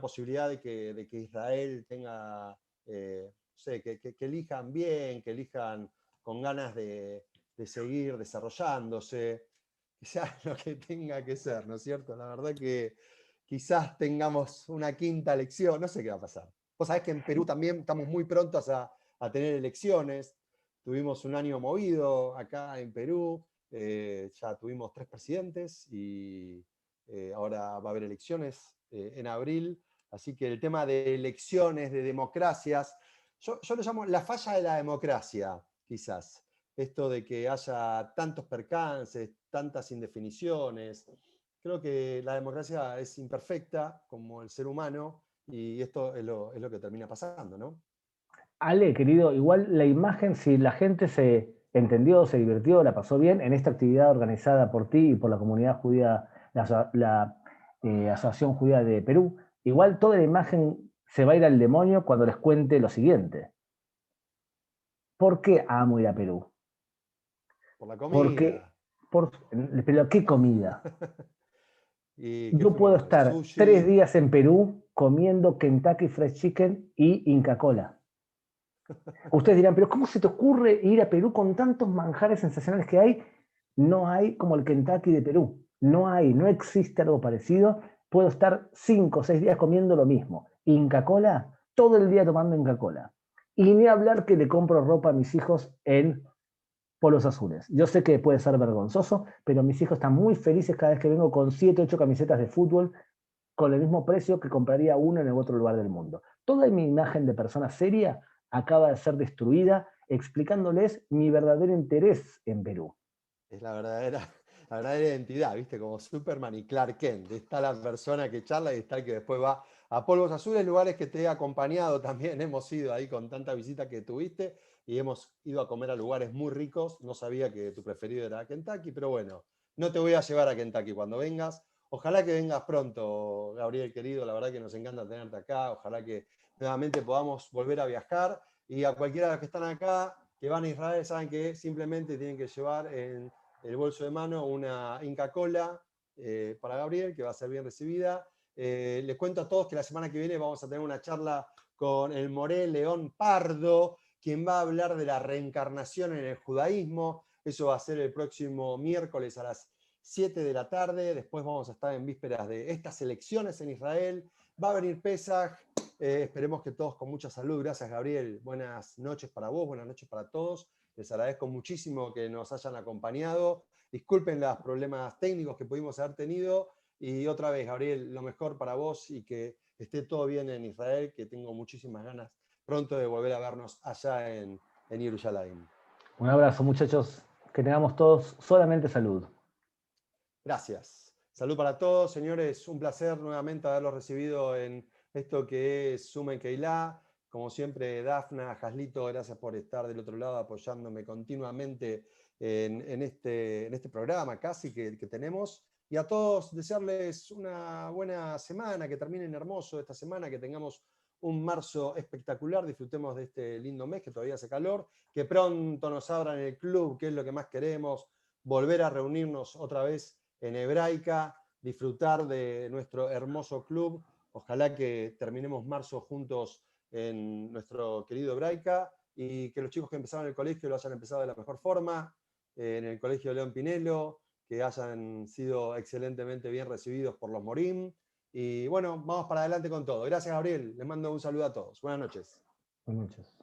posibilidad de que Israel tenga, no sé, que elijan bien, que elijan con ganas de seguir desarrollándose, que sea lo que tenga que ser, ¿no es cierto? La verdad que quizás tengamos una quinta elección, no sé qué va a pasar. Vos sabés que en Perú también estamos muy prontos a tener elecciones, tuvimos un año movido acá en Perú, ya tuvimos 3 presidentes y ahora va a haber elecciones en abril, así que el tema de elecciones, de democracias, yo lo llamo la falla de la democracia, quizás. Esto de que haya tantos percances, tantas indefiniciones. Creo que la democracia es imperfecta como el ser humano y esto es lo que termina pasando, ¿no? Ale, querido, igual la imagen, si la gente se entendió, se divirtió, la pasó bien en esta actividad organizada por ti y por la comunidad judía, la Asociación Judía de Perú, igual toda la imagen se va a ir al demonio cuando les cuente lo siguiente. ¿Por qué amo ir a Perú? Por la comida. Pero ¿qué comida? Yo puedo estar 3 días en Perú comiendo Kentucky Fried Chicken y Inca Kola. Ustedes dirán, pero ¿cómo se te ocurre ir a Perú con tantos manjares sensacionales que hay? No hay como el Kentucky de Perú. No existe algo parecido. Puedo estar 5 o 6 días comiendo lo mismo. Inca Kola, todo el día tomando Inca Kola. Y ni hablar que le compro ropa a mis hijos en polos azules. Yo sé que puede ser vergonzoso, pero mis hijos están muy felices cada vez que vengo con 7, 8 camisetas de fútbol con el mismo precio que compraría uno en el otro lugar del mundo. Toda mi imagen de persona seria acaba de ser destruida explicándoles mi verdadero interés en Perú. Es la verdadera identidad, ¿viste? Como Superman y Clark Kent. Está la persona que charla y está el que después va a polvos azules, lugares que te he acompañado también. Hemos ido ahí con tanta visita que tuviste y hemos ido a comer a lugares muy ricos. No sabía que tu preferido era Kentucky, pero bueno, no te voy a llevar a Kentucky cuando vengas. Ojalá que vengas pronto, Gabriel querido. La verdad que nos encanta tenerte acá. Ojalá que nuevamente podamos volver a viajar. Y a cualquiera de los que están acá, que van a Israel, saben que simplemente tienen que llevar en el bolso de mano una Inca Kola para Gabriel, que va a ser bien recibida. Les cuento a todos que la semana que viene vamos a tener una charla con el Moré León Pardo, quien va a hablar de la reencarnación en el judaísmo. Eso va a ser el próximo miércoles a las 7 de la tarde. Después vamos a estar en vísperas de estas elecciones en Israel. Va a venir Pesaj. Esperemos que todos con mucha salud. Gracias, Gabriel. Buenas noches para vos, buenas noches para todos. Les agradezco muchísimo que nos hayan acompañado. Disculpen los problemas técnicos que pudimos haber tenido. Y otra vez, Gabriel, lo mejor para vos y que esté todo bien en Israel, que tengo muchísimas ganas pronto de volver a vernos allá en Jerusalén. Un abrazo, muchachos. Que tengamos todos solamente salud. Gracias. Salud para todos, señores. Un placer nuevamente haberlos recibido en esto que es Sumen Keilah. Como siempre, Dafna, Jaslito, gracias por estar del otro lado apoyándome continuamente en este programa casi que tenemos. Y a todos desearles una buena semana, que terminen hermoso esta semana, que tengamos un marzo espectacular, disfrutemos de este lindo mes que todavía hace calor, que pronto nos abran el club, que es lo que más queremos, volver a reunirnos otra vez en Hebraica, disfrutar de nuestro hermoso club. Ojalá que terminemos marzo juntos en nuestro querido Hebraica y que los chicos que empezaron el colegio lo hayan empezado de la mejor forma, en el colegio León Pinelo, que hayan sido excelentemente bien recibidos por los Morim. Y bueno, vamos para adelante con todo. Gracias, Gabriel. Les mando un saludo a todos. Buenas noches. Buenas noches.